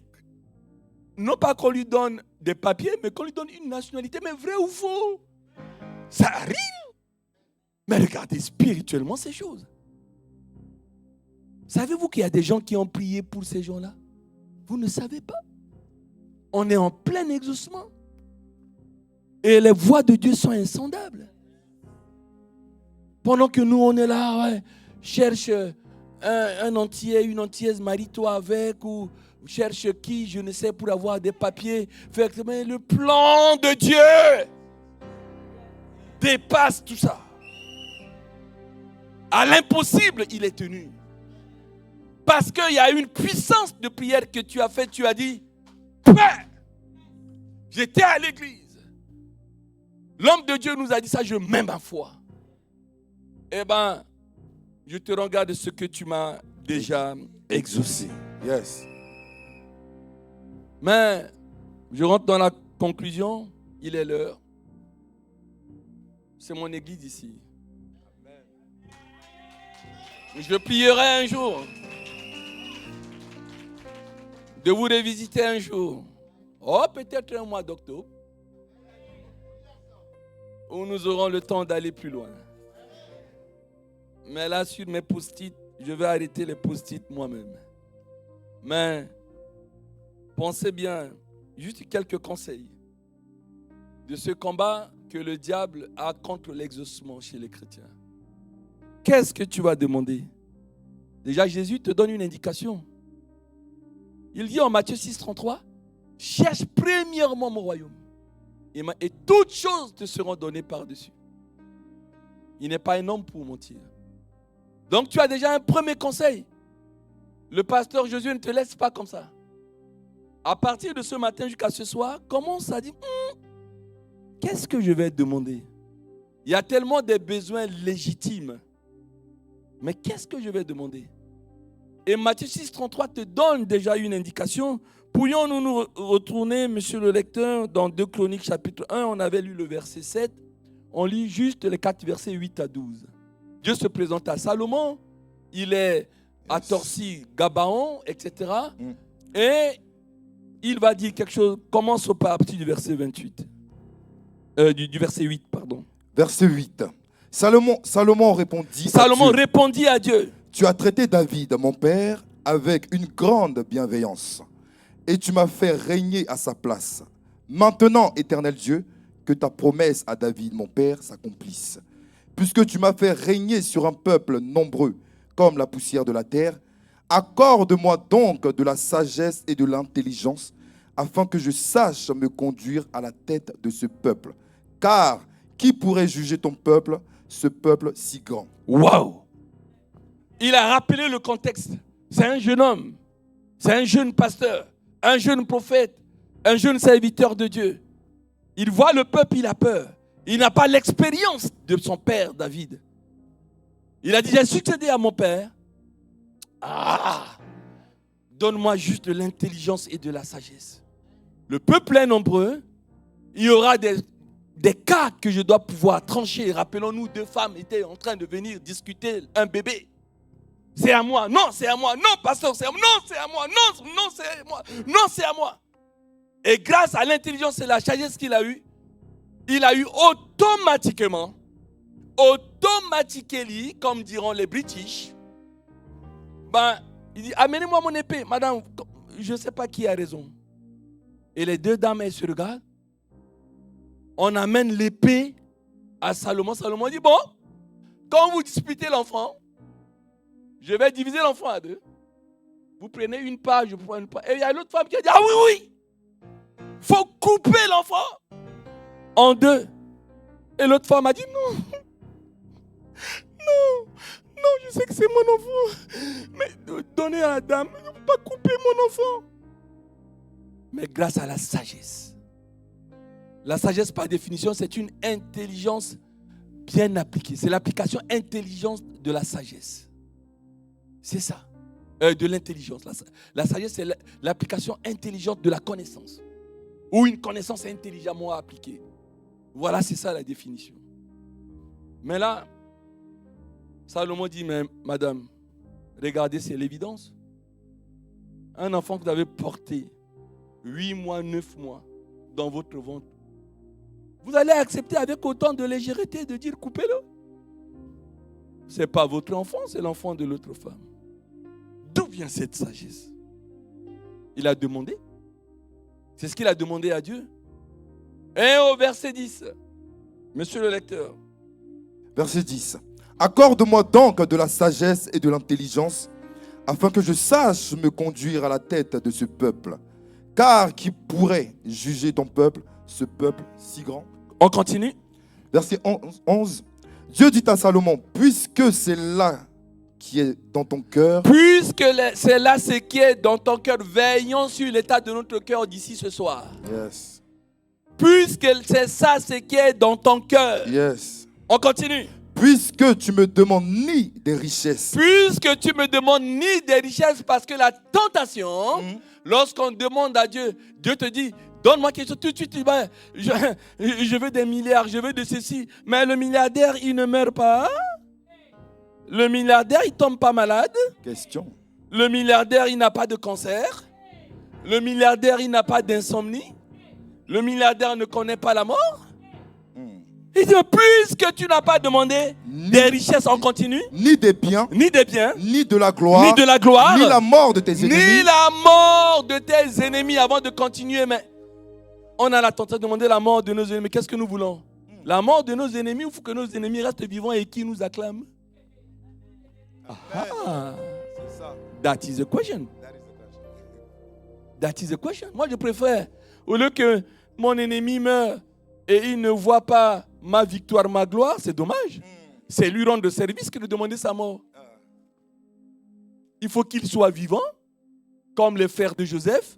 non pas qu'on lui donne des papiers, mais qu'on lui donne une nationalité. Mais vrai ou faux? Ça arrive. Mais regardez spirituellement ces choses. Savez-vous qu'il y a des gens qui ont prié pour ces gens-là? Vous ne savez pas. On est en plein exaucement. Et les voies de Dieu sont insondables. Pendant que nous, on est là, ouais, cherche un entier, une entière, marie-toi avec, ou cherche qui, je ne sais, pour avoir des papiers. Mais le plan de Dieu dépasse tout ça. À l'impossible, il est tenu. Parce qu'il y a une puissance de prière que tu as faite, tu as dit, Père, j'étais à l'église. L'homme de Dieu nous a dit ça, je mets ma foi. Eh bien, je te rends garde de ce que tu m'as déjà exaucé. Yes. Mais, je rentre dans la conclusion, il est l'heure. C'est mon église ici. Je prierai un jour de vous revisiter un jour. Oh, peut-être un mois d'octobre, où nous aurons le temps d'aller plus loin. Mais là, sur mes post-it, je vais arrêter les post-it moi-même. Mais pensez bien, juste quelques conseils de ce combat que le diable a contre l'exaucement chez les chrétiens. Qu'est-ce que tu vas demander? Déjà, Jésus te donne une indication. Il dit en Matthieu 6, 33, cherche premièrement mon royaume. Et toutes choses te seront données par-dessus. Il n'est pas un homme pour mentir. Donc tu as déjà un premier conseil. Le pasteur Josué ne te laisse pas comme ça. À partir de ce matin jusqu'à ce soir, commence à dire, qu'est-ce que je vais demander? Il y a tellement de besoins légitimes. Mais qu'est-ce que je vais demander? Et Matthieu 6, 33 te donne déjà une indication. Pourrions-nous nous retourner, monsieur le lecteur, dans 2 Chroniques chapitre 1, on avait lu le verset 7. On lit juste les 4 versets 8 à 12. Dieu se présente à Salomon. Il est à Torsi, Gabaon, etc. Et il va dire quelque chose. Commence par partir du verset 28. Du verset 8, pardon. Verset 8. Salomon répondit à Dieu. Tu as traité David, mon père, avec une grande bienveillance. Et tu m'as fait régner à sa place. Maintenant, éternel Dieu, que ta promesse à David, mon père, s'accomplisse. Puisque tu m'as fait régner sur un peuple nombreux, comme la poussière de la terre, accorde-moi donc de la sagesse et de l'intelligence, afin que je sache me conduire à la tête de ce peuple. Car qui pourrait juger ton peuple, ce peuple si grand? Waouh! Il a rappelé le contexte. C'est un jeune homme, c'est un jeune pasteur, un jeune prophète, un jeune serviteur de Dieu. Il voit le peuple, il a peur. Il n'a pas l'expérience de son père David. Il a dit, j'ai succédé à mon père. Donne-moi juste de l'intelligence et de la sagesse. Le peuple est nombreux. Il y aura des cas que je dois pouvoir trancher. Rappelons-nous, 2 femmes étaient en train de venir discuter un bébé. C'est à moi, non, c'est à moi, non, pasteur, c'est à moi, non, c'est à moi, non, c'est à moi, non, c'est à moi. Et grâce à l'intelligence et la sagesse qu'il a eue, il a eu automatiquement, comme diront les British, il dit, amenez-moi mon épée, madame, je ne sais pas qui a raison. Et les 2 dames, elles se regardent. On amène l'épée à Salomon. Salomon dit, bon, quand vous disputez l'enfant, je vais diviser l'enfant à 2. Vous prenez une part, je prends une part. Et il y a l'autre femme qui a dit, oui, il faut couper l'enfant en 2. Et l'autre femme a dit, non, je sais que c'est mon enfant. Mais donnez à la dame, ne faut pas couper mon enfant. Mais grâce à la sagesse. La sagesse, par définition, c'est une intelligence bien appliquée. C'est l'application intelligente de la sagesse. C'est ça. De l'intelligence. La sagesse, c'est l'application intelligente de la connaissance. Ou une connaissance intelligemment appliquée. Voilà, c'est ça la définition. Mais là, Salomon dit, mais madame, regardez, c'est l'évidence. Un enfant que vous avez porté 8 mois, 9 mois dans votre ventre, vous allez accepter avec autant de légèreté de dire coupez-le. Ce n'est pas votre enfant, c'est l'enfant de l'autre femme. D'où vient cette sagesse? Il a demandé. C'est ce qu'il a demandé à Dieu. Et au verset 10, monsieur le lecteur. Verset 10. Accorde-moi donc de la sagesse et de l'intelligence, afin que je sache me conduire à la tête de ce peuple. Car qui pourrait juger ton peuple, ce peuple si grand? On continue. Verset 11. Dieu dit à Salomon, puisque c'est là qui est dans ton cœur. Puisque c'est là ce qui est dans ton cœur, veillons sur l'état de notre cœur d'ici ce soir. Yes. Puisque c'est ça ce qui est dans ton cœur. Yes. On continue. Puisque tu me demandes ni des richesses. Puisque tu me demandes ni des richesses, parce que la tentation, lorsqu'on demande à Dieu, Dieu te dit, donne-moi quelque chose. Tout de suite, je veux des milliards, je veux de ceci. Mais le milliardaire, il ne meurt pas. Le milliardaire, il ne tombe pas malade. Question. Le milliardaire, il n'a pas de cancer. Le milliardaire, il n'a pas d'insomnie. Le milliardaire ne connaît pas la mort. Il dit, puisque tu n'as pas demandé des richesses en continu, ni des biens, ni des biens, ni de la gloire, ni de la gloire, ni la mort de tes ennemis, ni la mort de tes ennemis, avant de continuer. Mais on a la tentation de demander la mort de nos ennemis. Qu'est-ce que nous voulons? La mort de nos ennemis, il faut que nos ennemis restent vivants et qui nous acclament. C'est ça. That is the question. That is the question. Moi, je préfère, au lieu que mon ennemi meure et il ne voit pas ma victoire, ma gloire, c'est dommage. C'est lui rendre service que de demander sa mort. Il faut qu'il soit vivant, comme les frères de Joseph.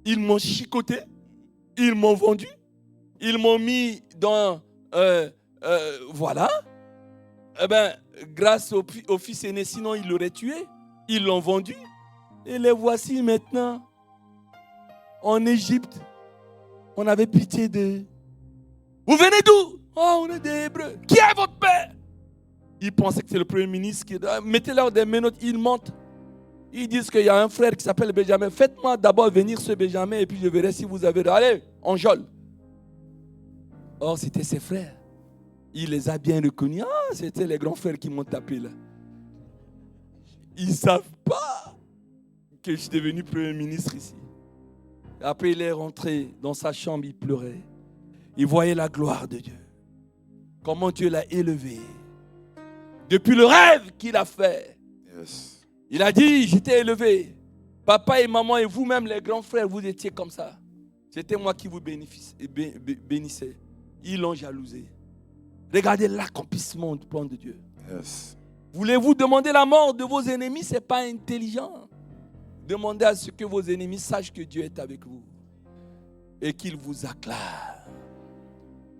Ils m'ont chicoté, ils m'ont vendu, ils m'ont mis dans... voilà. Eh bien, grâce au fils aîné, sinon ils l'auraient tué. Ils l'ont vendu. Et les voici maintenant en Égypte. On avait pitié d'eux. Vous venez d'où? Oh, on est des Hébreux. Qui est votre père? Ils pensaient que c'est le premier ministre qui... Mettez-leur des menottes, ils mentent. Ils disent qu'il y a un frère qui s'appelle Benjamin. Faites-moi d'abord venir ce Benjamin et puis je verrai si vous avez... Allez, enjôle. Or, c'était ses frères. Il les a bien reconnus. Ah, c'était les grands frères qui m'ont tapé là. Ils ne savent pas que je suis devenu premier ministre ici. Après, il est rentré dans sa chambre, il pleurait. Il voyait la gloire de Dieu. Comment Dieu l'a élevé. Depuis le rêve qu'il a fait. Yes. Il a dit, j'étais élevé. Papa et maman et vous-même, les grands frères, vous étiez comme ça. C'était moi qui vous bénissais. Ils l'ont jalousé. Regardez l'accomplissement du plan de Dieu. Yes. Voulez-vous demander la mort de vos ennemis? Ce n'est pas intelligent. Demandez à ce que vos ennemis sachent que Dieu est avec vous et qu'il vous acclame.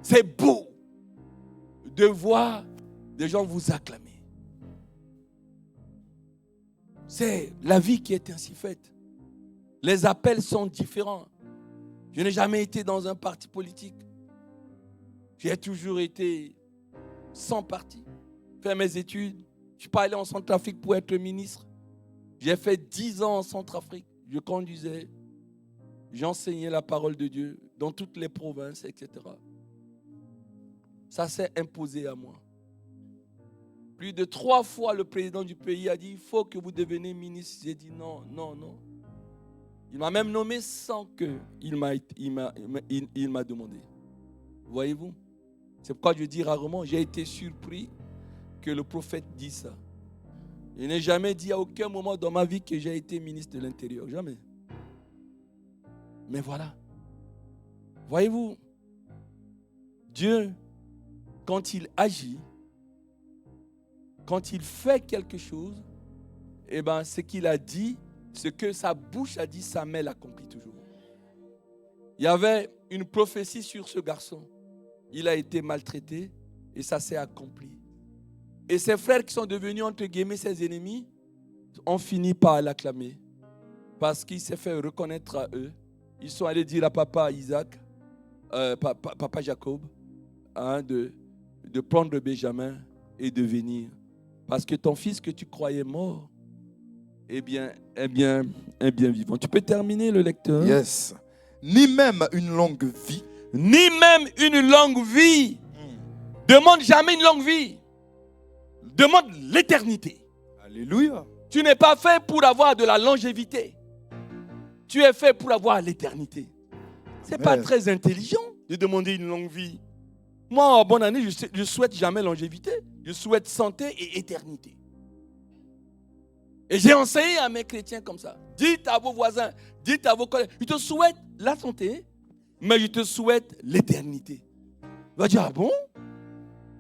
C'est beau de voir des gens vous acclamer. C'est la vie qui est ainsi faite. Les appels sont différents. Je n'ai jamais été dans un parti politique. J'ai toujours été sans parti. Fait mes études. Je ne suis pas allé en Centrafrique pour être ministre. J'ai fait 10 ans en Centrafrique. Je conduisais. J'enseignais la parole de Dieu dans toutes les provinces, etc. Ça s'est imposé à moi. Plus de 3 fois, le président du pays a dit, il faut que vous deveniez ministre. J'ai dit non, non, non. Il m'a même nommé sans qu'il m'a demandé. Voyez-vous? C'est pourquoi je dis rarement, j'ai été surpris que le prophète dise ça. Je n'ai jamais dit à aucun moment dans ma vie que j'ai été ministre de l'Intérieur. Jamais. Mais voilà. Voyez-vous, Dieu, quand il agit, quand il fait quelque chose, eh ben, ce qu'il a dit, ce que sa bouche a dit, sa main l'accomplit toujours. Il y avait une prophétie sur ce garçon. Il a été maltraité et ça s'est accompli. Et ses frères qui sont devenus, entre guillemets, ses ennemis, ont fini par l'acclamer. Parce qu'il s'est fait reconnaître à eux. Ils sont allés dire à papa Isaac, papa Jacob, hein, de prendre Benjamin et de venir. Parce que ton fils que tu croyais mort, est bien vivant. Tu peux terminer le lecteur? Yes. ni même une longue vie. Ni même une longue vie. Demande jamais une longue vie. Demande l'éternité. Alléluia. Tu n'es pas fait pour avoir de la longévité. Tu es fait pour avoir l'éternité. C'est pas très intelligent de demander une longue vie. Moi, en bonne année, je souhaite jamais longévité. Je souhaite santé et éternité. Et j'ai enseigné à mes chrétiens comme ça. Dites à vos voisins, dites à vos collègues, je te souhaite la santé, mais je te souhaite l'éternité. Il va dire, ah bon?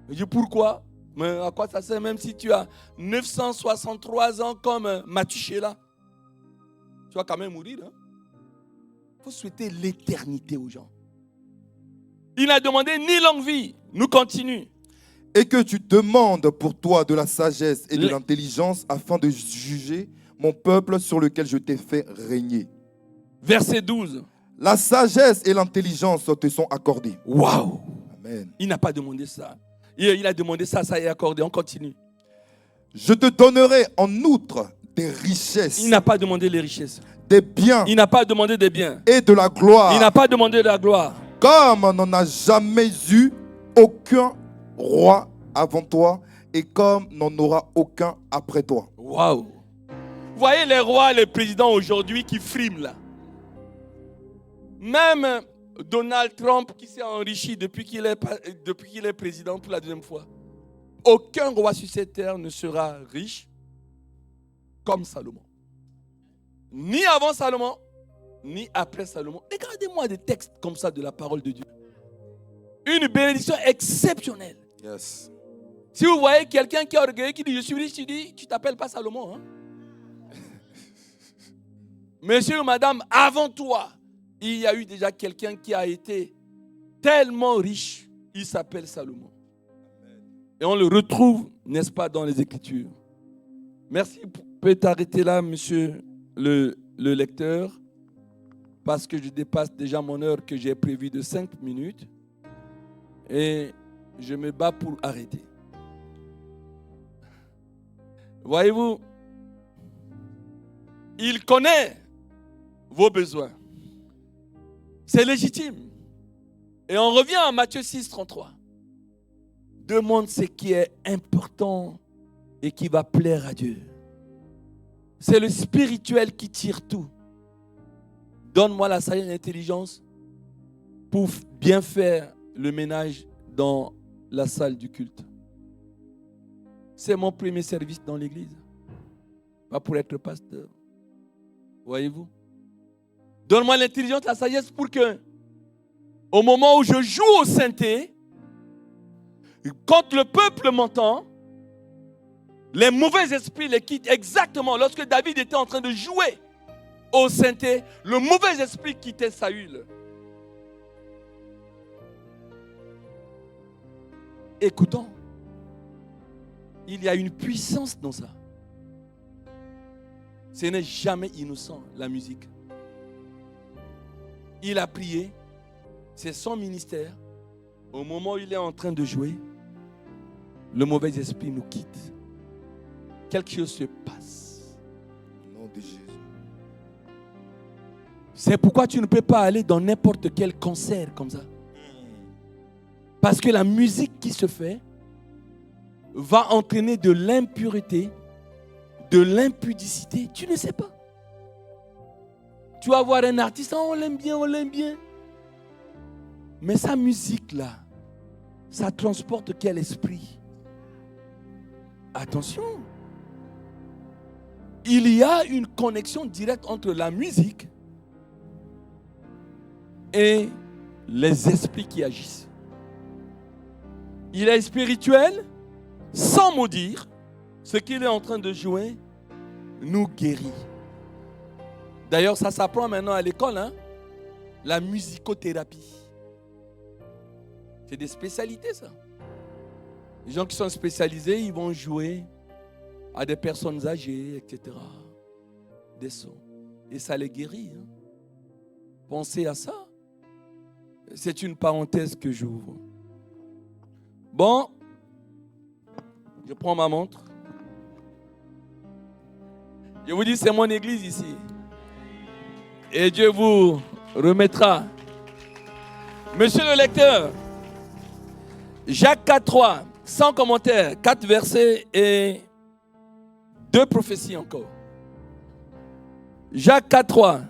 Je dis, pourquoi? Mais à quoi ça sert même si tu as 963 ans comme Mathushela? Tu vas quand même mourir. Il faut souhaiter l'éternité aux gens. Il n'a demandé ni longue vie. Nous continuons. Et que tu demandes pour toi de la sagesse et de l'intelligence afin de juger mon peuple sur lequel je t'ai fait régner. Verset 12. La sagesse et l'intelligence te sont accordées. Waouh! Amen. Il n'a pas demandé ça. Il a demandé ça, ça est accordé. On continue. Je te donnerai en outre des richesses. Il n'a pas demandé les richesses. Des biens. Il n'a pas demandé des biens. Et de la gloire. Il n'a pas demandé de la gloire. Comme n'en a jamais eu aucun roi avant toi et comme n'en aura aucun après toi. Waouh! Vous voyez les rois, les présidents aujourd'hui qui friment là. Même Donald Trump qui s'est enrichi depuis qu'il est président pour la deuxième fois. Aucun roi sur cette terre ne sera riche comme Salomon. Ni avant Salomon, ni après Salomon. Regardez-moi des textes comme ça de la parole de Dieu. Une bénédiction exceptionnelle. Yes. Si vous voyez quelqu'un qui est orgueilleux, qui dit je suis riche, tu t'appelles pas Salomon. Hein? Monsieur ou madame, avant toi, il y a eu déjà quelqu'un qui a été tellement riche, il s'appelle Salomon. Et on le retrouve, n'est-ce pas, dans les Écritures. Merci. Peut t'arrêter là, monsieur le lecteur, parce que je dépasse déjà mon heure que j'ai prévue de 5 minutes. Et je me bats pour arrêter. Voyez-vous, il connaît vos besoins. C'est légitime. Et on revient à Matthieu 6, 33. Demande ce qui est important et qui va plaire à Dieu. C'est le spirituel qui tire tout. Donne-moi la sagesse et l'intelligence pour bien faire le ménage dans la salle du culte. C'est mon premier service dans l'église. Pas pour être pasteur. Voyez-vous? Donne-moi l'intelligence, la sagesse pour que, au moment où je joue au synthé, quand le peuple m'entend, les mauvais esprits les quittent. Exactement, lorsque David était en train de jouer au synthé, le mauvais esprit quittait Saül. Écoutons, il y a une puissance dans ça. Ce n'est jamais innocent, la musique. Il a prié, c'est son ministère. Au moment où il est en train de jouer, le mauvais esprit nous quitte. Quelque chose se passe. Au nom de Jésus. C'est pourquoi tu ne peux pas aller dans n'importe quel concert comme ça. Parce que la musique qui se fait va entraîner de l'impureté, de l'impudicité. Tu ne sais pas. Tu vas voir un artiste, on l'aime bien, on l'aime bien. Mais sa musique là, ça transporte quel esprit? Attention. Il y a une connexion directe entre la musique et les esprits qui agissent. Il est spirituel, sans mot dire, ce qu'il est en train de jouer nous guérit. D'ailleurs, ça s'apprend maintenant à l'école, hein? La musicothérapie. C'est des spécialités, ça. Les gens qui sont spécialisés, ils vont jouer à des personnes âgées, etc. Des sons. Et ça les guérit. Hein? Pensez à ça. C'est une parenthèse que j'ouvre. Bon, je prends ma montre. Je vous dis, c'est mon église ici. Et Dieu vous remettra. Monsieur le lecteur, Jacques 4.3, sans commentaire, 4 versets et 2 prophéties encore. Jacques 4.3.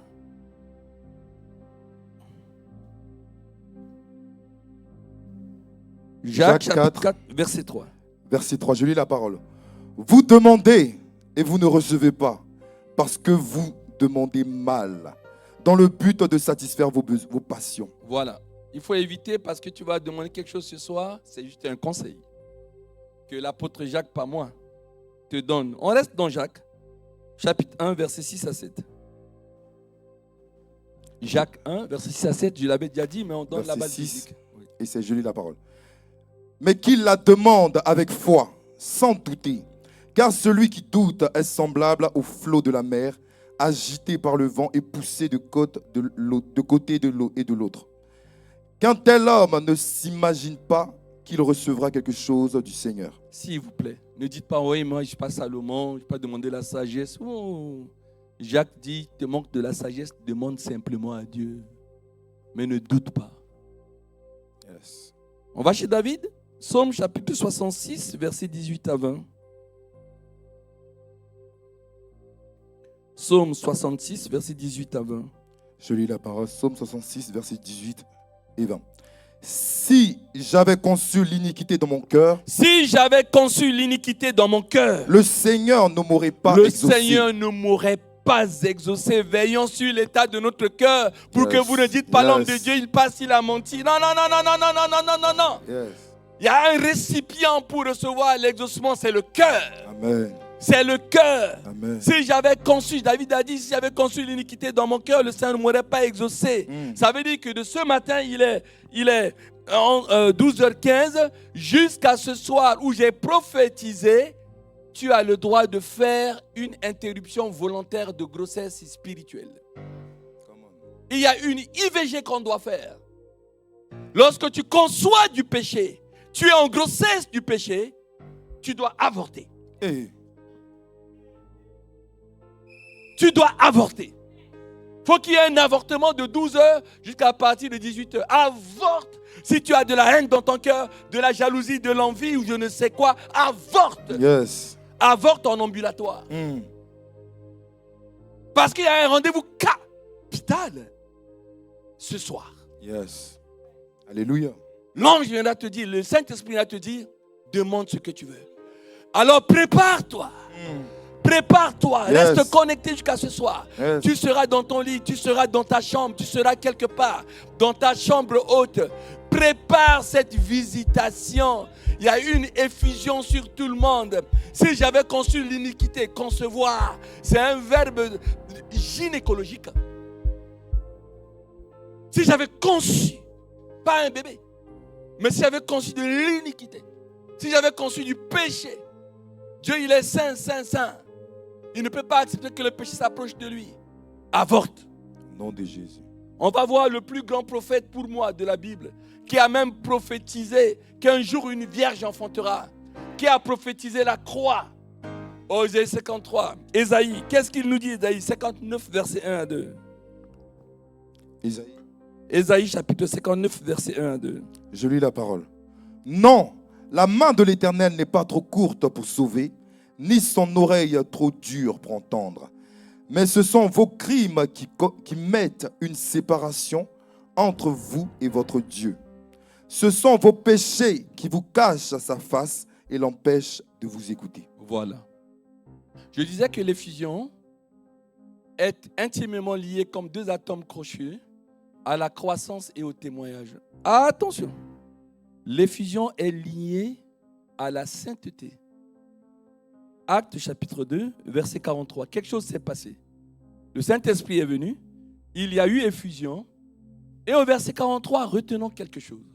Jacques chapitre 4, verset 3. Verset 3, je lis la parole. Vous demandez et vous ne recevez pas, parce que vous demandez mal, dans le but de satisfaire vos passions. Voilà. Il faut éviter parce que tu vas demander quelque chose ce soir, c'est juste un conseil que l'apôtre Jacques, pas moi, te donne. On reste dans Jacques, chapitre 1, verset 6 à 7. Jacques 1, verset 6 à 7, je l'avais déjà dit, mais on donne verset la base 6, physique. Oui. Et c'est, je lis la parole. Mais qu'il la demande avec foi, sans douter, car celui qui doute est semblable au flot de la mer, agité par le vent et poussé de côté de l'eau et de l'autre. Qu'un tel homme ne s'imagine pas qu'il recevra quelque chose du Seigneur. S'il vous plaît, ne dites pas, oui, moi je ne suis pas Salomon, je ne vais pas demander la sagesse. Oh. Jacques dit, te manque de la sagesse, demande simplement à Dieu. Mais ne doute pas. Yes. On va chez David, Psaume chapitre 66, versets 18 à 20. Psaume 66, versets 18 à 20. Je lis la parole, Psaume 66, versets 18 et 20. Si j'avais conçu l'iniquité dans mon cœur, si j'avais conçu l'iniquité dans mon cœur, le Seigneur ne m'aurait pas exaucé. Le Seigneur ne m'aurait pas exaucé. Veillons sur l'état de notre cœur pour que vous ne dites pas l'homme de Dieu, il passe, il a menti. Non, non, non, non, non, non, non, non, non, non. Yes. Il y a un récipient pour recevoir l'exaucement, c'est le cœur. Amen. C'est le cœur. Amen. Si j'avais conçu, David a dit, si j'avais conçu l'iniquité dans mon cœur, le Seigneur ne m'aurait pas exaucé. Ça veut dire que de ce matin, il est 12h15 jusqu'à ce soir où j'ai prophétisé, tu as le droit de faire une interruption volontaire de grossesse spirituelle. Il y a une IVG qu'on doit faire. Lorsque tu conçois du péché, tu es en grossesse du péché, tu dois avorter. Hey. Tu dois avorter. Il faut qu'il y ait un avortement de 12 heures jusqu'à partir de 18 heures. Avorte. Si tu as de la haine dans ton cœur, de la jalousie, de l'envie ou je ne sais quoi, avorte. Yes. Avorte en ambulatoire. Parce qu'il y a un rendez-vous capital ce soir. Yes. Alléluia. L'ange viendra te dire, le Saint-Esprit viendra te dire, demande ce que tu veux. Alors prépare-toi. Prépare-toi, Yes. Reste connecté jusqu'à ce soir. Yes. Tu seras dans ton lit, tu seras dans ta chambre, tu seras quelque part, dans ta chambre haute. Prépare cette visitation. Il y a une effusion sur tout le monde. Si j'avais conçu l'iniquité, concevoir, c'est un verbe gynécologique. Si j'avais conçu, pas un bébé, mais si j'avais conçu de l'iniquité, si j'avais conçu du péché, Dieu il est saint, saint, saint. Il ne peut pas accepter que le péché s'approche de lui. Avorte. Au nom de Jésus. On va voir le plus grand prophète pour moi de la Bible, qui a même prophétisé qu'un jour une vierge enfantera, qui a prophétisé la croix. Oh, Ésaïe 53. Ésaïe, qu'est-ce qu'il nous dit, Ésaïe 59, verset 1 à 2. Isaïe. Ésaïe chapitre 59, verset 1 à 2. Je lis la parole. Non, la main de l'Éternel n'est pas trop courte pour sauver, ni son oreille trop dure pour entendre. Mais ce sont vos crimes qui mettent une séparation entre vous et votre Dieu. Ce sont vos péchés qui vous cachent sa face et l'empêchent de vous écouter. Voilà. Je disais que l'effusion est intimement liée comme deux atomes crochus à la croissance et au témoignage. Attention, l'effusion est liée à la sainteté. Actes chapitre 2, verset 43. Quelque chose s'est passé. Le Saint-Esprit est venu, il y a eu effusion, et au verset 43, retenons quelque chose.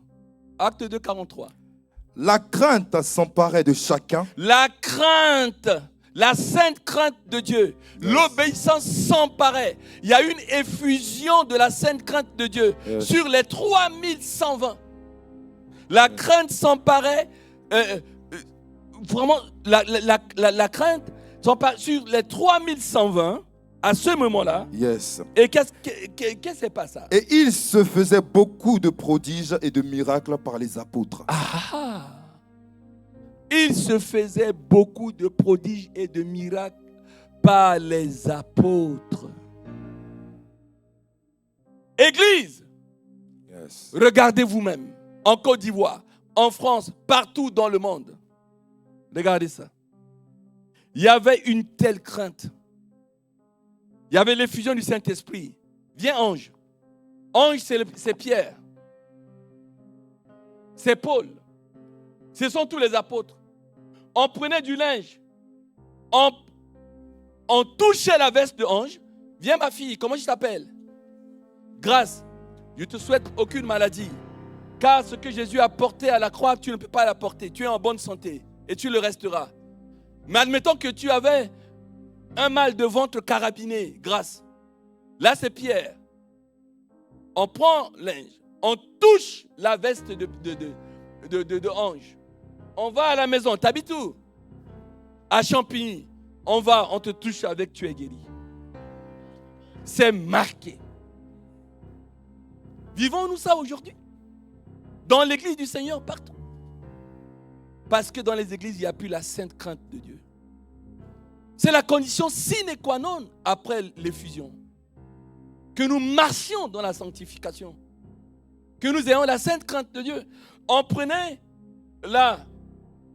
Acte 2, 43. La crainte s'emparait de chacun. La crainte, la sainte crainte de Dieu, l'obéissance s'emparait. Il y a une effusion de la sainte crainte de Dieu sur les 3120. La crainte s'emparait, vraiment, la crainte s'emparait sur les 3120. À ce moment-là, Yes. et qu'est-ce qui s'est passé? Et il se faisait beaucoup de prodiges et de miracles par les apôtres. Ah! Il se faisait beaucoup de prodiges et de miracles par les apôtres. Église, Yes. regardez vous-même, en Côte d'Ivoire, en France, partout dans le monde. Regardez ça. Il y avait une telle crainte. Il y avait l'effusion du Saint-Esprit. Viens ange. Ange, c'est Pierre. C'est Paul. Ce sont tous les apôtres. On prenait du linge. On touchait la veste de ange. Viens ma fille, comment je t'appelle? Grâce. Je te souhaite aucune maladie. Car ce que Jésus a porté à la croix, tu ne peux pas l'apporter. Tu es en bonne santé et tu le resteras. Mais admettons que tu avais un mal de ventre carabiné, grâce. Là, c'est Pierre. On prend linge, on touche la veste de ange. On va à la maison. T'habites où? À Champigny. On va, on te touche avec, tu es guéri. C'est marqué. Vivons-nous ça aujourd'hui? Dans l'église du Seigneur, partout. Parce que dans les églises, il n'y a plus la sainte crainte de Dieu. C'est la condition sine qua non après l'effusion. Que nous marchions dans la sanctification. Que nous ayons la sainte crainte de Dieu. On prenait là.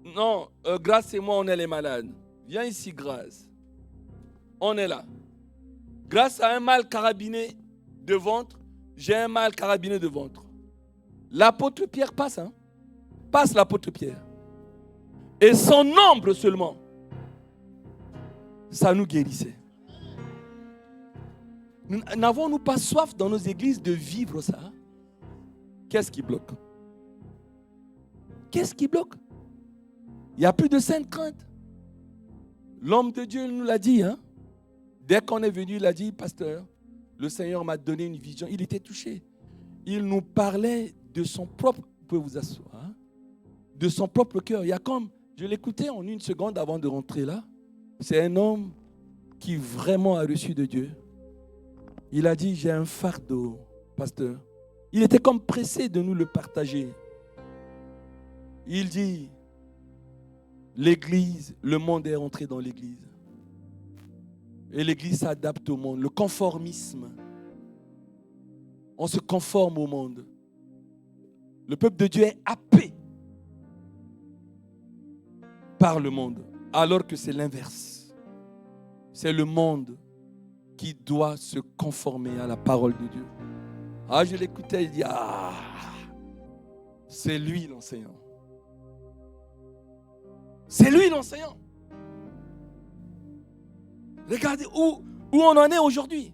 Non, Grâce et moi, on est les malades. Viens ici, Grâce. On est là. Grâce à un mal carabiné de ventre, j'ai un mal carabiné de ventre. L'apôtre Pierre passe, hein? Passe l'apôtre Pierre. Et son ombre seulement, ça nous guérissait. N'avons-nous pas soif dans nos églises de vivre ça? Qu'est-ce qui bloque? Qu'est-ce qui bloque? Il n'y a plus de sainte crainte. L'homme de Dieu nous l'a dit, hein? Dès qu'on est venu, il a dit, pasteur, le Seigneur m'a donné une vision. Il était touché. Il nous parlait de son propre, vous pouvez vous asseoir, hein? De son propre cœur. Il y a comme, je l'écoutais en une seconde avant de rentrer là. C'est un homme qui vraiment a reçu de Dieu. Il a dit, j'ai un fardeau, pasteur. Il était comme pressé de nous le partager. Il dit, l'église, le monde est rentré dans l'église. Et l'église s'adapte au monde. Le conformisme. On se conforme au monde. Le peuple de Dieu est happé par le monde, alors que c'est l'inverse. C'est le monde qui doit se conformer à la parole de Dieu. Ah, je l'écoutais, il dit, ah, c'est lui l'enseignant. C'est lui l'enseignant. Regardez où on en est aujourd'hui.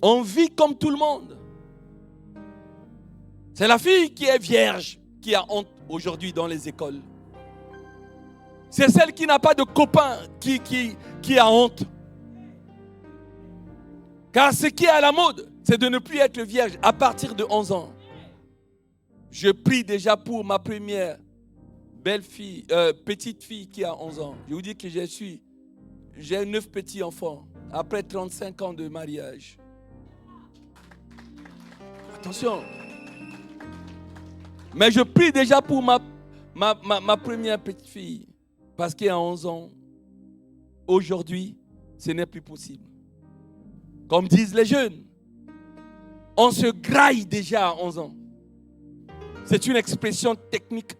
On vit comme tout le monde. C'est la fille qui est vierge qui a honte aujourd'hui dans les écoles. C'est celle qui n'a pas de copain qui a honte. Car ce qui est à la mode, c'est de ne plus être vierge à partir de 11 ans. Je prie déjà pour ma première belle-fille, petite fille qui a 11 ans. Je vous dis que j'ai 9 petits-enfants après 35 ans de mariage. Attention. Mais je prie déjà pour ma première petite fille. Parce qu'elle a 11 ans. Aujourd'hui, ce n'est plus possible. Comme disent les jeunes, on se graille déjà à 11 ans. C'est une expression technique.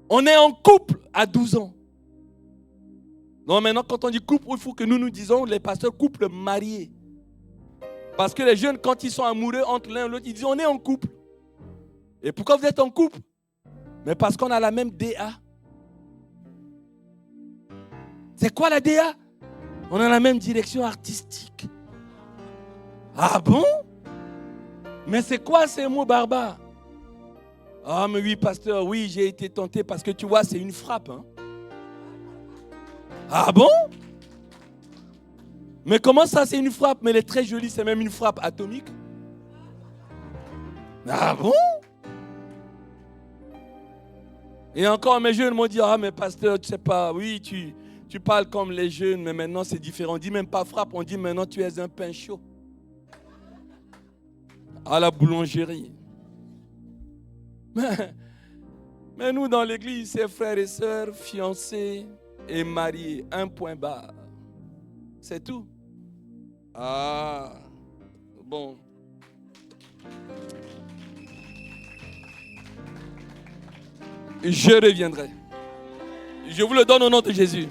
On est en couple à 12 ans. Non, maintenant, quand on dit couple, il faut que nous disons, les pasteurs, couple mariés. Parce que les jeunes, quand ils sont amoureux entre l'un et l'autre, ils disent, on est en couple. Et pourquoi vous êtes en couple? Mais parce qu'on a la même DA. C'est quoi la DA? On a la même direction artistique. Ah bon? Mais c'est quoi ces mots barbares? Ah mais oui, pasteur, oui, j'ai été tenté parce que tu vois, c'est une frappe. Hein? Ah bon? Mais comment ça, c'est une frappe? Mais elle est très jolie, c'est même une frappe atomique. Ah bon? Et encore mes jeunes m'ont dit, ah mais pasteur, tu sais pas, oui, tu parles comme les jeunes, mais maintenant c'est différent. On dit même pas frappe, on dit maintenant tu es un pain chaud. À la boulangerie. Mais nous dans l'église, c'est frères et sœurs, fiancés et mariés, un point barre. C'est tout. Ah, bon. Je reviendrai. Je vous le donne au nom de Jésus.